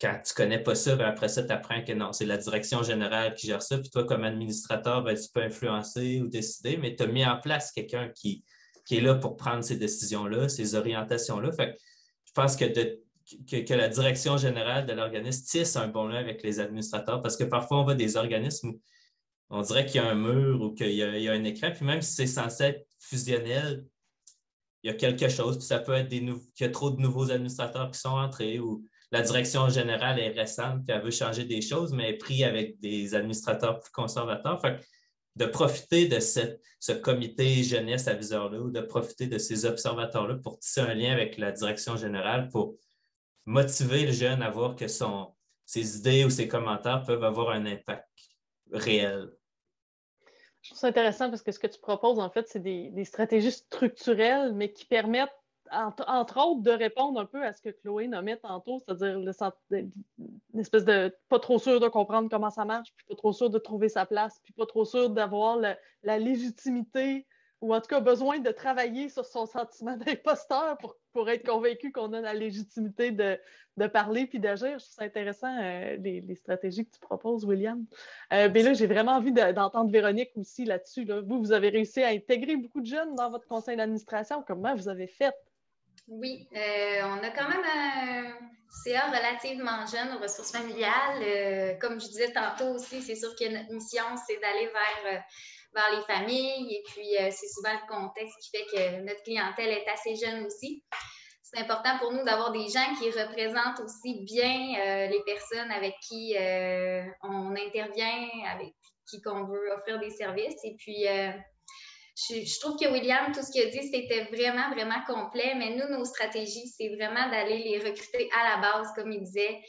quand tu ne connais pas ça, ben après ça, tu apprends que non, c'est la direction générale qui gère ça. Puis toi, comme administrateur, ben, tu peux influencer ou décider, mais tu as mis en place quelqu'un qui est là pour prendre ces décisions-là, ces orientations-là. Fait que je pense que la direction générale de l'organisme tisse un bon lien avec les administrateurs parce que parfois, on voit des organismes où on dirait qu'il y a un mur ou qu'il y a un écran. Puis même si c'est censé être fusionnel, il y a quelque chose. Puis ça peut être qu'il y a trop de nouveaux administrateurs qui sont entrés ou la direction générale est récente et elle veut changer des choses, mais elle est prise avec des administrateurs plus conservateurs. Fait que de profiter de ce comité jeunesse aviseur-là ou de profiter de ces observateurs-là pour tisser un lien avec la direction générale pour motiver le jeune à voir que ses idées ou ses commentaires peuvent avoir un impact réel. Je trouve ça intéressant parce que ce que tu proposes, en fait, c'est des stratégies structurelles, mais qui permettent, entre autres, de répondre un peu à ce que Chloé nommait tantôt, c'est-à-dire une espèce de pas trop sûr de comprendre comment ça marche, puis pas trop sûr de trouver sa place, puis pas trop sûr d'avoir la légitimité ou en tout cas besoin de travailler sur son sentiment d'imposteur pour être convaincu qu'on a la légitimité de parler puis d'agir. Je trouve ça intéressant, les stratégies que tu proposes, William. Mais là, j'ai vraiment envie d'entendre Véronique aussi là-dessus. Là. Vous avez réussi à intégrer beaucoup de jeunes dans votre conseil d'administration. Comment vous avez fait? Oui, on a quand même un CA relativement jeune aux ressources familiales. Comme je disais tantôt aussi, c'est sûr que notre mission, c'est d'aller vers les familles et puis c'est souvent le contexte qui fait que notre clientèle est assez jeune aussi. C'est important pour nous d'avoir des gens qui représentent aussi bien les personnes avec qui on intervient, avec qui qu'on veut offrir des services. Et puis, je trouve que William, tout ce qu'il a dit, c'était vraiment, vraiment complet. Mais nous, nos stratégies, c'est vraiment d'aller les recruter à la base, comme il disait,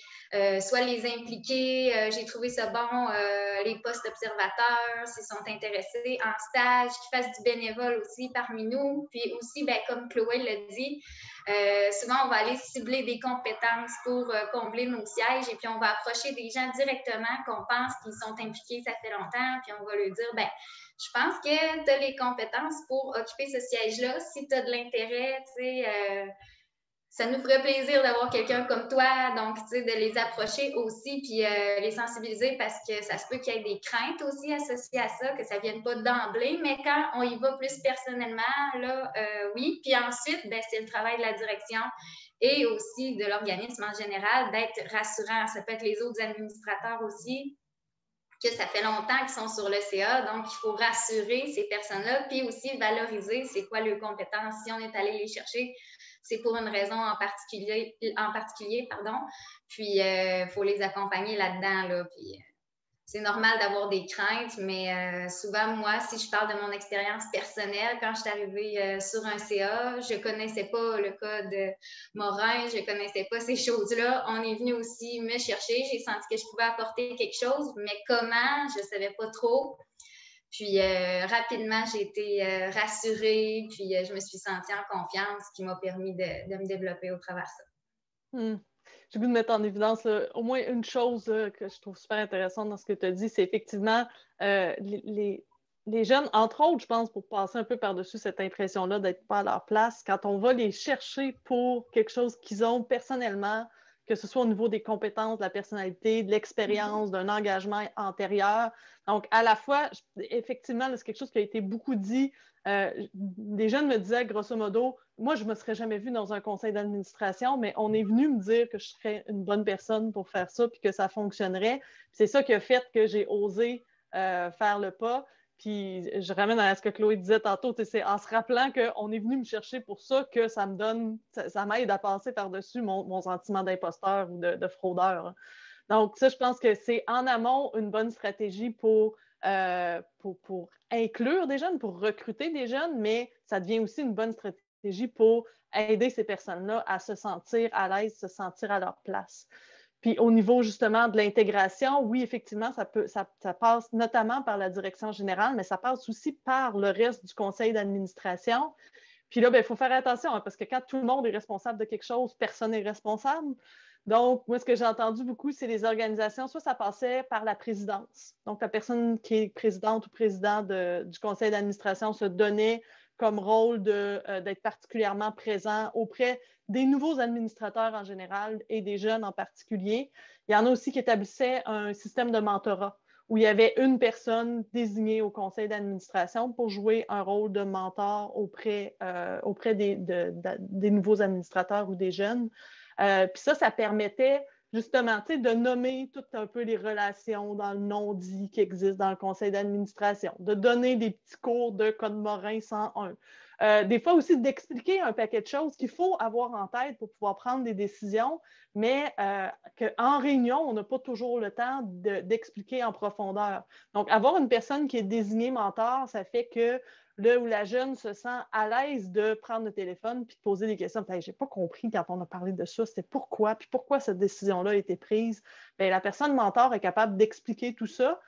soit les impliquer. J'ai trouvé ça bon, les postes observateurs, s'ils sont intéressés, en stage, qu'ils fassent du bénévole aussi parmi nous. Puis aussi, ben, comme Chloé l'a dit, souvent, on va aller cibler des compétences pour combler nos sièges et puis on va approcher des gens directement qu'on pense qu'ils sont impliqués, ça fait longtemps, puis on va leur dire, ben, je pense que tu as les compétences pour occuper ce siège-là. Si tu as de l'intérêt, tu sais, ça nous ferait plaisir d'avoir quelqu'un comme toi, donc, tu sais, de les approcher aussi, puis les sensibiliser parce que ça se peut qu'il y ait des craintes aussi associées à ça, que ça ne vienne pas d'emblée, mais quand on y va plus personnellement, là, oui. Puis ensuite, ben, c'est le travail de la direction et aussi de l'organisme en général d'être rassurant. Ça peut être les autres administrateurs aussi, que ça fait longtemps qu'ils sont sur le CA, donc il faut rassurer ces personnes-là, puis aussi valoriser c'est quoi leurs compétences. Si on est allé les chercher, c'est pour une raison en particulier, puis il faut les accompagner là-dedans, là, puis c'est normal d'avoir des craintes, mais souvent, moi, si je parle de mon expérience personnelle, quand je suis arrivée sur un CA, je ne connaissais pas le code Morin, je ne connaissais pas ces choses-là. On est venu aussi me chercher, j'ai senti que je pouvais apporter quelque chose, mais comment, je ne savais pas trop. Puis rapidement, j'ai été rassurée, puis je me suis sentie en confiance, ce qui m'a permis de me développer au travers de ça. J'ai voulu mettre en évidence là, au moins une chose que je trouve super intéressante dans ce que tu as dit, c'est effectivement les jeunes, entre autres, je pense, pour passer un peu par-dessus cette impression-là d'être pas à leur place, quand on va les chercher pour quelque chose qu'ils ont personnellement, que ce soit au niveau des compétences, de la personnalité, de l'expérience, d'un engagement antérieur. Donc, à la fois, effectivement, c'est quelque chose qui a été beaucoup dit. Des jeunes me disaient, grosso modo, moi, je ne me serais jamais vue dans un conseil d'administration, mais on est venu me dire que je serais une bonne personne pour faire ça puis que ça fonctionnerait. C'est ça qui a fait que j'ai osé faire le pas. Puis je ramène à ce que Chloé disait tantôt, c'est en se rappelant qu'on est venu me chercher pour ça que ça me donne, ça m'aide à passer par-dessus mon sentiment d'imposteur ou de fraudeur. Donc ça, je pense que c'est en amont une bonne stratégie pour inclure des jeunes, pour recruter des jeunes, mais ça devient aussi une bonne stratégie pour aider ces personnes-là à se sentir à l'aise, se sentir à leur place. Puis au niveau justement de l'intégration, oui, effectivement, ça passe notamment par la direction générale, mais ça passe aussi par le reste du conseil d'administration. Puis là, il faut faire attention, hein, parce que quand tout le monde est responsable de quelque chose, personne n'est responsable. Donc, moi, ce que j'ai entendu beaucoup, c'est les organisations, soit ça passait par la présidence. Donc, la personne qui est présidente ou président du conseil d'administration se donnait comme rôle d'être particulièrement présent auprès des nouveaux administrateurs en général et des jeunes en particulier. Il y en a aussi qui établissaient un système de mentorat où il y avait une personne désignée au conseil d'administration pour jouer un rôle de mentor auprès des nouveaux administrateurs ou des jeunes. Puis ça permettait justement de nommer tout un peu les relations dans le non-dit qui existent dans le conseil d'administration, de donner des petits cours de Code Morin 101. Des fois aussi d'expliquer un paquet de choses qu'il faut avoir en tête pour pouvoir prendre des décisions, mais qu'en réunion, on n'a pas toujours le temps d'expliquer en profondeur. Donc, avoir une personne qui est désignée mentor, ça fait que là où la jeune se sent à l'aise de prendre le téléphone puis de poser des questions. Je n'ai pas compris quand on a parlé de ça, c'était pourquoi, puis pourquoi cette décision-là a été prise. Bien, la personne mentor est capable d'expliquer tout ça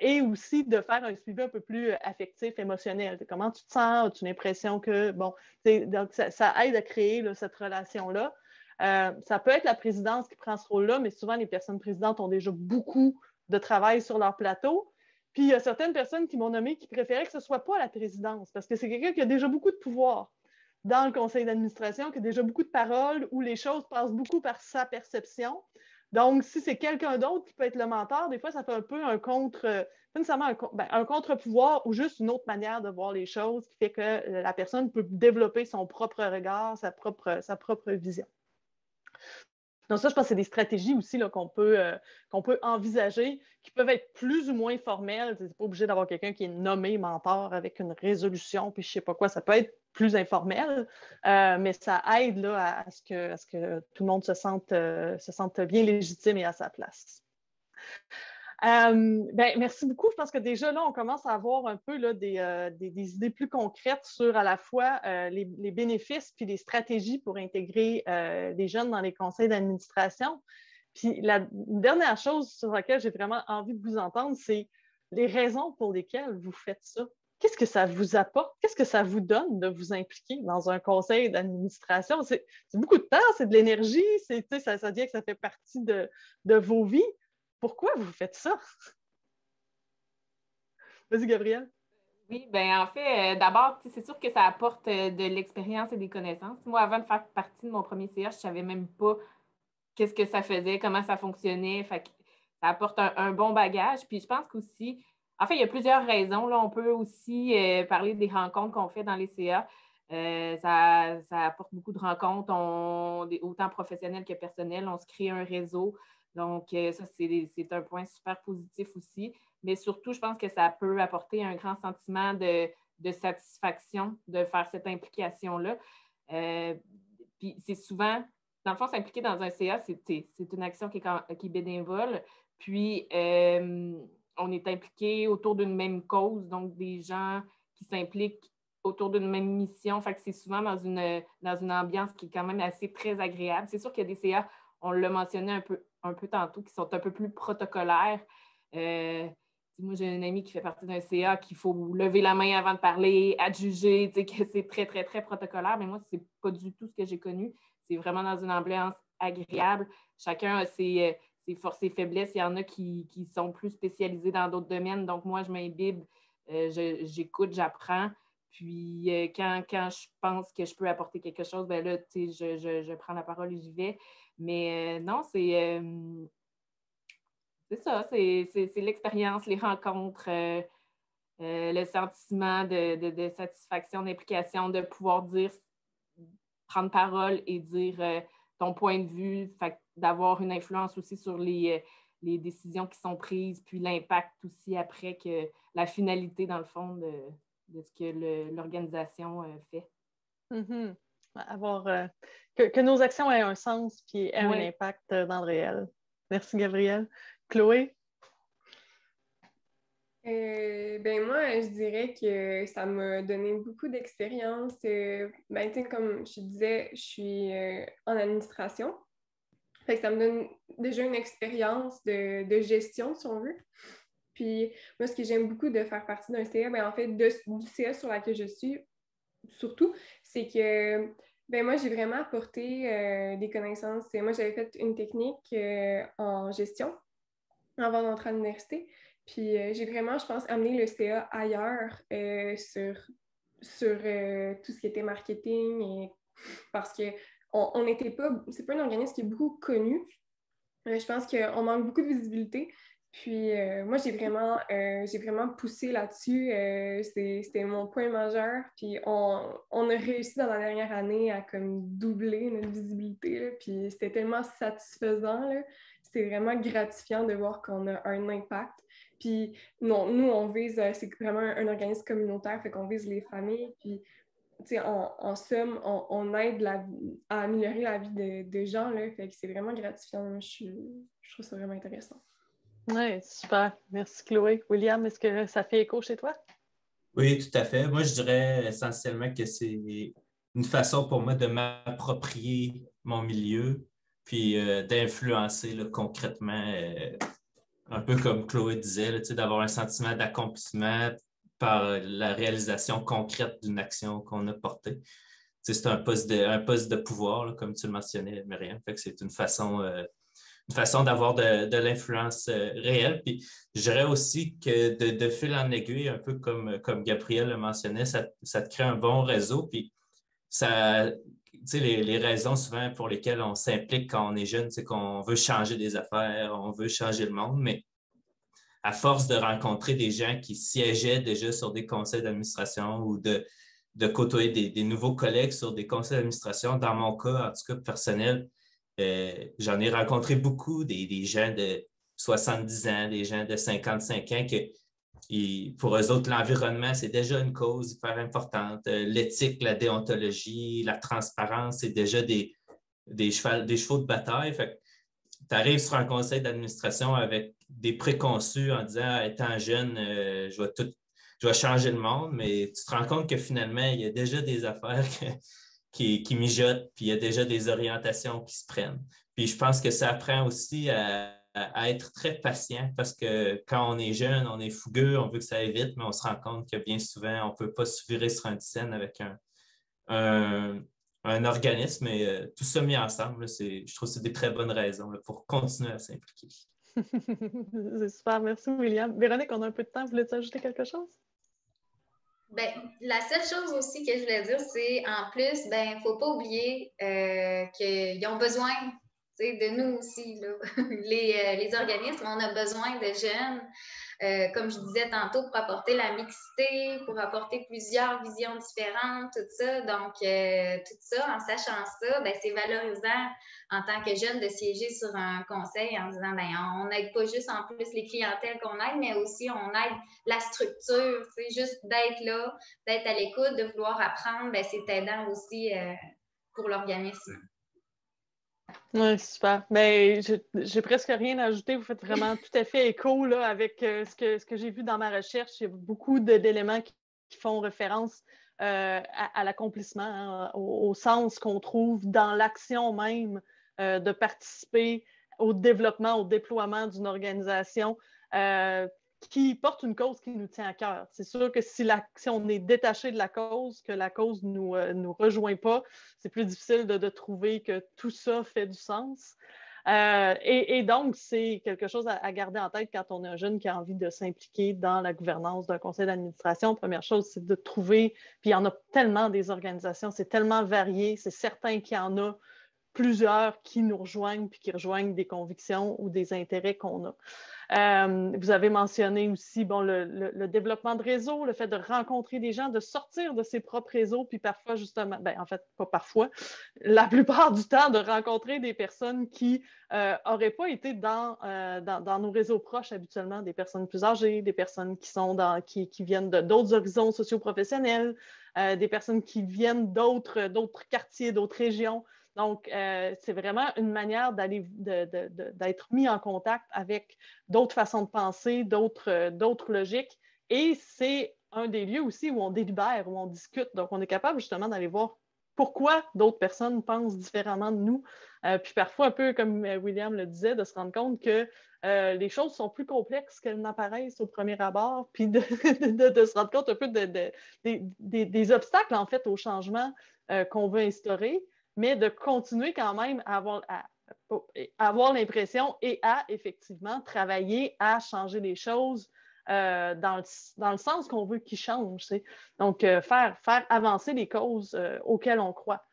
et aussi de faire un suivi un peu plus affectif, émotionnel. Comment tu te sens? As-tu l'impression que, bon, donc ça aide à créer là, cette relation-là. Ça peut être la présidence qui prend ce rôle-là, mais souvent, les personnes présidentes ont déjà beaucoup de travail sur leur plateau. Puis, il y a certaines personnes qui m'ont nommé qui préféraient que ce ne soit pas la présidence parce que c'est quelqu'un qui a déjà beaucoup de pouvoir dans le conseil d'administration, qui a déjà beaucoup de paroles, où les choses passent beaucoup par sa perception. Donc, si c'est quelqu'un d'autre qui peut être le mentor, des fois, ça fait un peu un contre-pouvoir ou juste une autre manière de voir les choses qui fait que la personne peut développer son propre regard, sa propre vision. Donc ça, je pense que c'est des stratégies aussi là, qu'on peut envisager, qui peuvent être plus ou moins formelles. Tu n'es pas obligé d'avoir quelqu'un qui est nommé mentor avec une résolution, puis je ne sais pas quoi. Ça peut être plus informel, mais ça aide là, à ce que tout le monde se sente bien légitime et à sa place. Merci beaucoup. Je pense que déjà là, on commence à avoir un peu là, des idées plus concrètes sur à la fois les bénéfices puis les stratégies pour intégrer les jeunes dans les conseils d'administration. Puis la dernière chose sur laquelle j'ai vraiment envie de vous entendre, c'est les raisons pour lesquelles vous faites ça. Qu'est-ce que ça vous apporte? Qu'est-ce que ça vous donne de vous impliquer dans un conseil d'administration? C'est beaucoup de temps, c'est de l'énergie, ça dit que ça fait partie de vos vies. Pourquoi vous faites ça? Vas-y, Gabrielle. Oui, bien en fait, d'abord, c'est sûr que ça apporte de l'expérience et des connaissances. Moi, avant de faire partie de mon premier CA, je ne savais même pas qu'est-ce que ça faisait, comment ça fonctionnait. Fait que ça apporte un bon bagage. Puis je pense qu'aussi, en fait, il y a plusieurs raisons. Là. On peut aussi parler des rencontres qu'on fait dans les CA. Ça apporte beaucoup de rencontres, autant professionnelles que personnelles. On se crée un réseau. Donc, ça, c'est un point super positif aussi. Mais surtout, je pense que ça peut apporter un grand sentiment de satisfaction de faire cette implication-là. Puis c'est souvent, dans le fond, s'impliquer dans un CA, c'est une action qui est bénévole. Puis, on est impliqué autour d'une même cause, donc des gens qui s'impliquent autour d'une même mission. Fait que c'est souvent dans une ambiance qui est quand même assez très agréable. C'est sûr qu'il y a des CA, on l'a mentionné un peu tantôt, qui sont un peu plus protocolaires. Moi, j'ai une amie qui fait partie d'un CA qu'il faut lever la main avant de parler, adjuger, que c'est très, très, très protocolaire. Mais moi, c'est pas du tout ce que j'ai connu. C'est vraiment dans une ambiance agréable. Chacun a ses forces et faiblesses. Il y en a qui sont plus spécialisés dans d'autres domaines. Donc, moi, je m'imbibe, j'écoute, j'apprends. Puis, quand je pense que je peux apporter quelque chose, ben là, je prends la parole et j'y vais. Mais non, c'est ça, c'est l'expérience, les rencontres, le sentiment de satisfaction, d'implication, de pouvoir prendre parole et dire ton point de vue, d'avoir une influence aussi sur les décisions qui sont prises, puis l'impact aussi après, que la finalité, dans le fond, de ce que l'organisation fait. Mm-hmm. Que nos actions aient un sens puis aient un impact dans le réel. Merci, Gabrielle. Chloé? Moi, je dirais que ça m'a donné beaucoup d'expérience. Comme je disais, je suis en administration. Fait que ça me donne déjà une expérience de gestion, si on veut. Puis moi, ce que j'aime beaucoup de faire partie d'un CA, en fait, du CA sur laquelle je suis, surtout, c'est que moi, j'ai vraiment apporté des connaissances. Moi, j'avais fait une technique en gestion avant d'entrer à l'université. Puis j'ai vraiment, je pense, amené le CA ailleurs sur tout ce qui était marketing, parce que on n'était pas, c'est pas un organisme qui est beaucoup connu. Je pense qu'on manque beaucoup de visibilité. Puis moi, j'ai vraiment poussé là-dessus. C'était mon point majeur. Puis on a réussi dans la dernière année à comme doubler notre visibilité, là. Puis c'était tellement satisfaisant, là. C'était vraiment gratifiant de voir qu'on a un impact. Puis non, nous, on vise, c'est vraiment un organisme communautaire, fait qu'on vise les familles. Puis en somme, on aide à améliorer la vie de gens, là, fait que c'est vraiment gratifiant. Je trouve ça vraiment intéressant. Oui, super. Merci, Chloé. William, est-ce que ça fait écho chez toi? Oui, tout à fait. Moi, je dirais essentiellement que c'est une façon pour moi de m'approprier mon milieu, puis d'influencer là, concrètement, un peu comme Chloé disait, là, d'avoir un sentiment d'accomplissement par la réalisation concrète d'une action qu'on a portée. C'est un poste de pouvoir, là, comme tu le mentionnais, Myriam. Fait que c'est une façon d'avoir de l'influence réelle. Puis je dirais aussi que de fil en aiguille, un peu comme Gabrielle le mentionnait, ça te crée un bon réseau. Puis ça, les raisons souvent pour lesquelles on s'implique quand on est jeune, c'est qu'on veut changer des affaires, on veut changer le monde, mais à force de rencontrer des gens qui siégeaient déjà sur des conseils d'administration ou de côtoyer des nouveaux collègues sur des conseils d'administration, dans mon cas, en tout cas personnel, j'en ai rencontré beaucoup, des gens de 70 ans, des gens de 55 ans pour eux autres, l'environnement, c'est déjà une cause hyper importante. L'éthique, la déontologie, la transparence, c'est déjà des chevaux de bataille. Fait tu arrives sur un conseil d'administration avec des préconçus en disant, étant jeune, je vais changer le monde, mais tu te rends compte que finalement, il y a déjà des affaires qui mijotent, puis il y a déjà des orientations qui se prennent. Puis je pense que ça apprend aussi à être très patient parce que quand on est jeune, on est fougueux, on veut que ça aille vite, mais on se rend compte que bien souvent, on ne peut pas se virer sur un scène avec un organisme. Et tout ça mis ensemble, là, je trouve que c'est des très bonnes raisons là, pour continuer à s'impliquer. C'est super, merci William. Véronique, on a un peu de temps, voulais-tu ajouter quelque chose? La seule chose aussi que je voulais dire, c'est en plus, il ne faut pas oublier qu'ils ont besoin de nous aussi, là. Les organismes, on a besoin de jeunes, comme je disais tantôt, pour apporter la mixité, pour apporter plusieurs visions différentes, tout ça. Donc, tout ça, en sachant ça, c'est valorisant en tant que jeune de siéger sur un conseil en disant, on n'aide pas juste en plus les clientèles qu'on aide, mais aussi on aide la structure, juste d'être là, d'être à l'écoute, de vouloir apprendre, c'est aidant aussi pour l'organisme. Oui, super. Mais j'ai presque rien à ajouter. Vous faites vraiment tout à fait écho là, avec ce que j'ai vu dans ma recherche. Il y a beaucoup d'éléments qui font référence à l'accomplissement, hein, au sens qu'on trouve dans l'action même de participer au développement, au déploiement d'une organisation qui porte une cause qui nous tient à cœur. C'est sûr que si on est détaché de la cause, que la cause ne nous rejoint pas, c'est plus difficile de trouver que tout ça fait du sens. Et donc, c'est quelque chose à garder en tête quand on est un jeune qui a envie de s'impliquer dans la gouvernance d'un conseil d'administration. Première chose, c'est de trouver, puis il y en a tellement des organisations, c'est tellement varié, c'est certain qu'il y en a plusieurs qui nous rejoignent puis qui rejoignent des convictions ou des intérêts qu'on a. Vous avez mentionné aussi le développement de réseau, le fait de rencontrer des gens, de sortir de ses propres réseaux, puis parfois, justement, en fait, pas parfois, la plupart du temps, de rencontrer des personnes qui n'auraient pas été dans nos réseaux proches habituellement, des personnes plus âgées, des personnes qui viennent d'autres horizons socio-professionnels, des personnes qui viennent d'autres quartiers, d'autres régions. Donc, c'est vraiment une manière d'être mis en contact avec d'autres façons de penser, d'autres logiques. Et c'est un des lieux aussi où on délibère, où on discute. Donc, on est capable justement d'aller voir pourquoi d'autres personnes pensent différemment de nous. Puis parfois, un peu comme William le disait, de se rendre compte que les choses sont plus complexes qu'elles n'apparaissent au premier abord, puis de se rendre compte un peu des obstacles, en fait, au changement qu'on veut instaurer, mais de continuer quand même à avoir l'impression et à effectivement travailler à changer les choses dans le sens qu'on veut qu'ils changent. Donc, faire avancer les causes auxquelles on croit.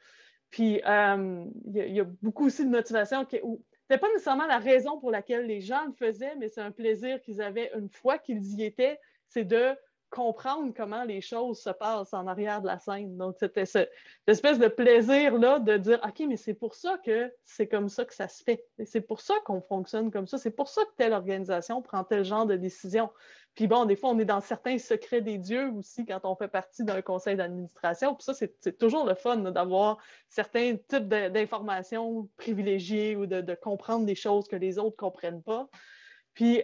Puis, il y a beaucoup aussi de motivation ce n'était pas nécessairement la raison pour laquelle les gens le faisaient, mais c'est un plaisir qu'ils avaient une fois qu'ils y étaient, c'est de comprendre comment les choses se passent en arrière de la scène. Donc, c'était cette espèce de plaisir-là de dire « OK, mais c'est pour ça que c'est comme ça que ça se fait. C'est pour ça qu'on fonctionne comme ça. C'est pour ça que telle organisation prend tel genre de décision. » Puis bon, des fois, on est dans certains secrets des dieux aussi quand on fait partie d'un conseil d'administration. Puis ça, c'est toujours le fun d'avoir certains types d'informations privilégiées ou de comprendre des choses que les autres ne comprennent pas. Puis,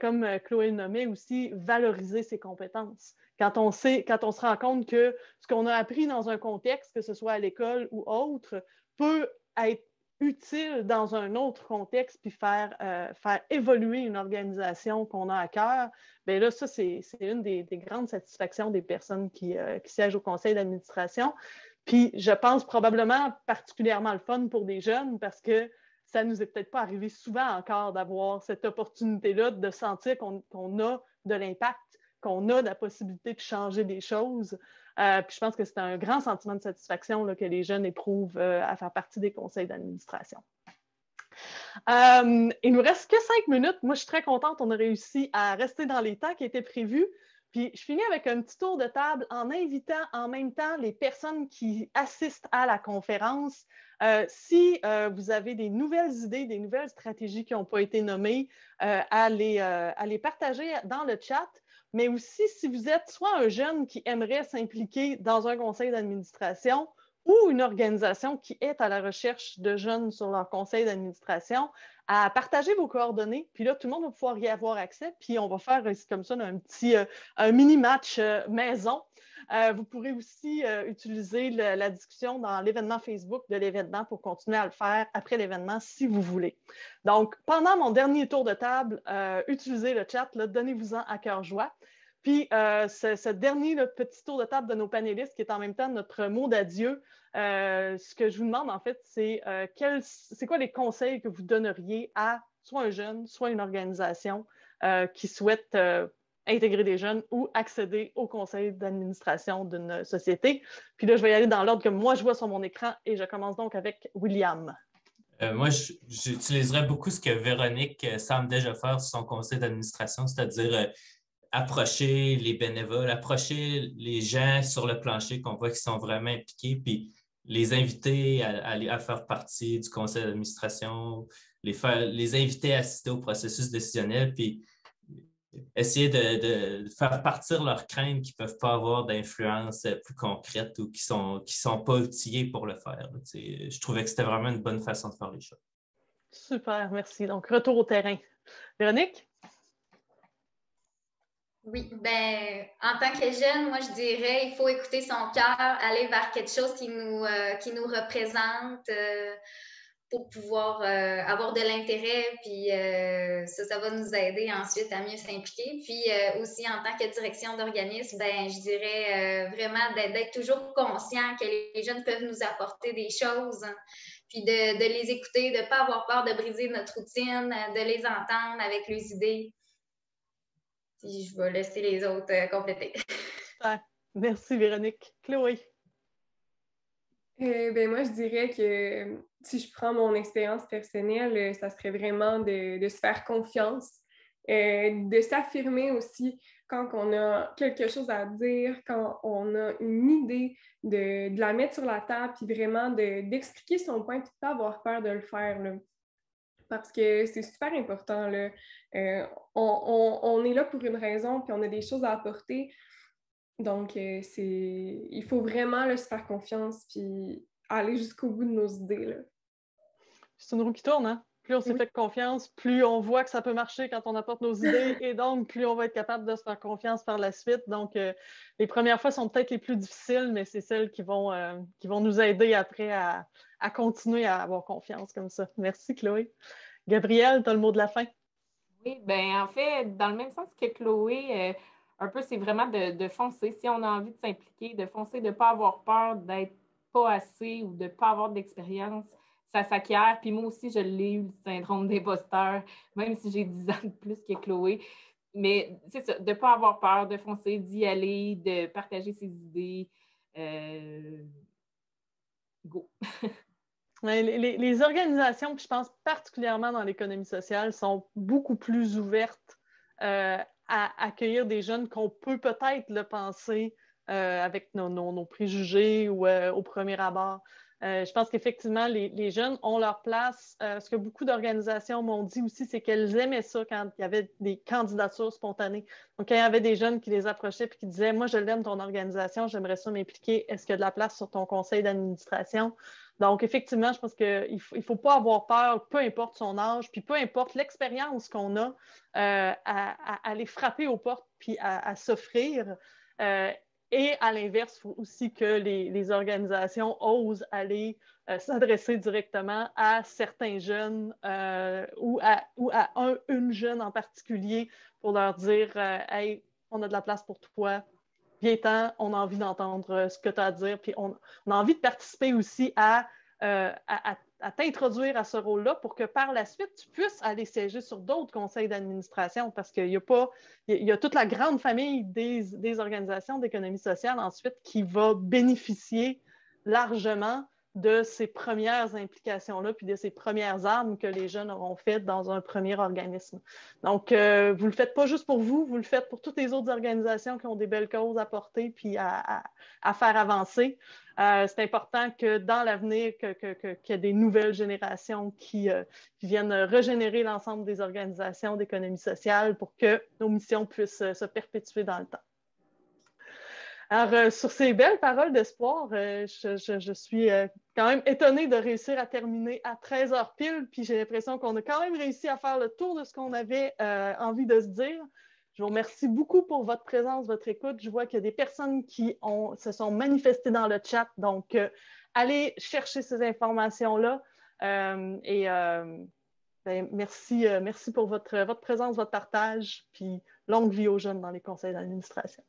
comme Chloé le nommait aussi, valoriser ses compétences. Quand on se rend compte que ce qu'on a appris dans un contexte, que ce soit à l'école ou autre, peut être utile dans un autre contexte puis faire évoluer une organisation qu'on a à cœur, bien là, ça, c'est une des grandes satisfactions des personnes qui siègent au conseil d'administration. Puis, je pense probablement particulièrement le fun pour des jeunes parce que ça ne nous est peut-être pas arrivé souvent encore d'avoir cette opportunité-là de sentir qu'on a de l'impact, qu'on a la possibilité de changer des choses. Puis je pense que c'est un grand sentiment de satisfaction là, que les jeunes éprouvent à faire partie des conseils d'administration. Il nous reste que 5 minutes. Moi, je suis très contente. On a réussi à rester dans les temps qui étaient prévus. Puis, je finis avec un petit tour de table en invitant en même temps les personnes qui assistent à la conférence. Si vous avez des nouvelles idées, des nouvelles stratégies qui n'ont pas été nommées, à les partager dans le chat. Mais aussi, si vous êtes soit un jeune qui aimerait s'impliquer dans un conseil d'administration ou une organisation qui est à la recherche de jeunes sur leur conseil d'administration, à partager vos coordonnées. Puis là, tout le monde va pouvoir y avoir accès. Puis on va faire comme ça un mini-match maison. Vous pourrez aussi utiliser la discussion dans l'événement Facebook de l'événement pour continuer à le faire après l'événement si vous voulez. Donc, pendant mon dernier tour de table, utilisez le chat, donnez-vous-en à cœur joie. Puis, ce dernier petit tour de table de nos panélistes, qui est en même temps notre mot d'adieu, ce que je vous demande, en fait, c'est quoi les conseils que vous donneriez à soit un jeune, soit une organisation qui souhaite intégrer des jeunes ou accéder au conseil d'administration d'une société. Puis là, je vais y aller dans l'ordre que moi, je vois sur mon écran et je commence donc avec William. Moi, j'utiliserais beaucoup ce que Véronique semble déjà faire sur son conseil d'administration, c'est-à-dire approcher les bénévoles, approcher les gens sur le plancher qu'on voit qui sont vraiment impliqués, puis les inviter à faire partie du conseil d'administration, les inviter à assister au processus décisionnel. Puis essayer de faire partir leurs craintes qui ne peuvent pas avoir d'influence plus concrète ou qui sont pas outillés pour le faire. Je trouvais que c'était vraiment une bonne façon de faire les choses. Super, merci. Donc, retour au terrain. Véronique? Oui, ben, en tant que jeune, moi, je dirais, il faut écouter son cœur, aller vers quelque chose qui nous représente pour pouvoir avoir de l'intérêt, puis ça va nous aider ensuite à mieux s'impliquer. Puis aussi, en tant que direction d'organisme, ben, je dirais vraiment d'être toujours conscient que les jeunes peuvent nous apporter des choses, hein, puis de les écouter, de ne pas avoir peur de briser notre routine, de les entendre avec leurs idées. Puis je vais laisser les autres compléter. Super. Merci, Véronique. Chloé? Ben moi, je dirais que si je prends mon expérience personnelle, ça serait vraiment de se faire confiance, de s'affirmer aussi quand on a quelque chose à dire, quand on a une idée, de la mettre sur la table, puis vraiment d'expliquer son point, puis de ne pas avoir peur de le faire, là. Parce que c'est super important, là. On est là pour une raison, puis on a des choses à apporter. Donc, il faut vraiment là, se faire confiance puis aller jusqu'au bout de nos idées, là. C'est une roue qui tourne, hein? Plus on s'est fait confiance, plus on voit que ça peut marcher quand on apporte nos idées et donc plus on va être capable de se faire confiance par la suite. Donc, les premières fois sont peut-être les plus difficiles, mais c'est celles qui vont nous aider après à continuer à avoir confiance comme ça. Merci, Chloé. Gabrielle, tu as le mot de la fin? Oui, bien, en fait, dans le même sens que Chloé, un peu, c'est vraiment de foncer. Si on a envie de s'impliquer, de foncer, de ne pas avoir peur d'être pas assez ou de ne pas avoir d'expérience, ça s'acquiert. Puis moi aussi, je l'ai eu, le syndrome d'imposteur, même si j'ai 10 ans de plus que Chloé. Mais c'est ça, de ne pas avoir peur, de foncer, d'y aller, de partager ses idées. Go! Les organisations, puis je pense particulièrement dans l'économie sociale, sont beaucoup plus ouvertes à accueillir des jeunes qu'on peut peut-être le penser avec nos préjugés ou au premier abord. Je pense qu'effectivement, les jeunes ont leur place. Ce que beaucoup d'organisations m'ont dit aussi, c'est qu'elles aimaient ça quand il y avait des candidatures spontanées. Donc, quand il y avait des jeunes qui les approchaient et qui disaient « Moi, je l'aime ton organisation, j'aimerais ça m'impliquer. Est-ce qu'il y a de la place sur ton conseil d'administration? » Donc, effectivement, je pense qu'il ne faut pas avoir peur, peu importe son âge, puis peu importe l'expérience qu'on a, à aller frapper aux portes puis à s'offrir. Et à l'inverse, il faut aussi que les organisations osent aller s'adresser directement à certains jeunes ou à une jeune en particulier pour leur dire Hey, on a de la place pour toi. Viens-t'en, on a envie d'entendre ce que tu as à dire, puis on a envie de participer aussi à t'introduire à ce rôle-là pour que par la suite, tu puisses aller siéger sur d'autres conseils d'administration parce qu'il y a toute la grande famille des organisations d'économie sociale ensuite qui va bénéficier largement de ces premières implications-là puis de ces premières armes que les jeunes auront faites dans un premier organisme. Donc, vous ne le faites pas juste pour vous, vous le faites pour toutes les autres organisations qui ont des belles causes à porter puis à faire avancer. C'est important que dans l'avenir, qu'il y ait des nouvelles générations qui viennent régénérer l'ensemble des organisations d'économie sociale pour que nos missions puissent se perpétuer dans le temps. Alors, sur ces belles paroles d'espoir, je suis quand même étonnée de réussir à terminer à 13h pile, puis j'ai l'impression qu'on a quand même réussi à faire le tour de ce qu'on avait envie de se dire. Je vous remercie beaucoup pour votre présence, votre écoute. Je vois qu'il y a des personnes qui se sont manifestées dans le chat, donc allez chercher ces informations-là. Merci pour votre présence, votre partage, puis longue vie aux jeunes dans les conseils d'administration.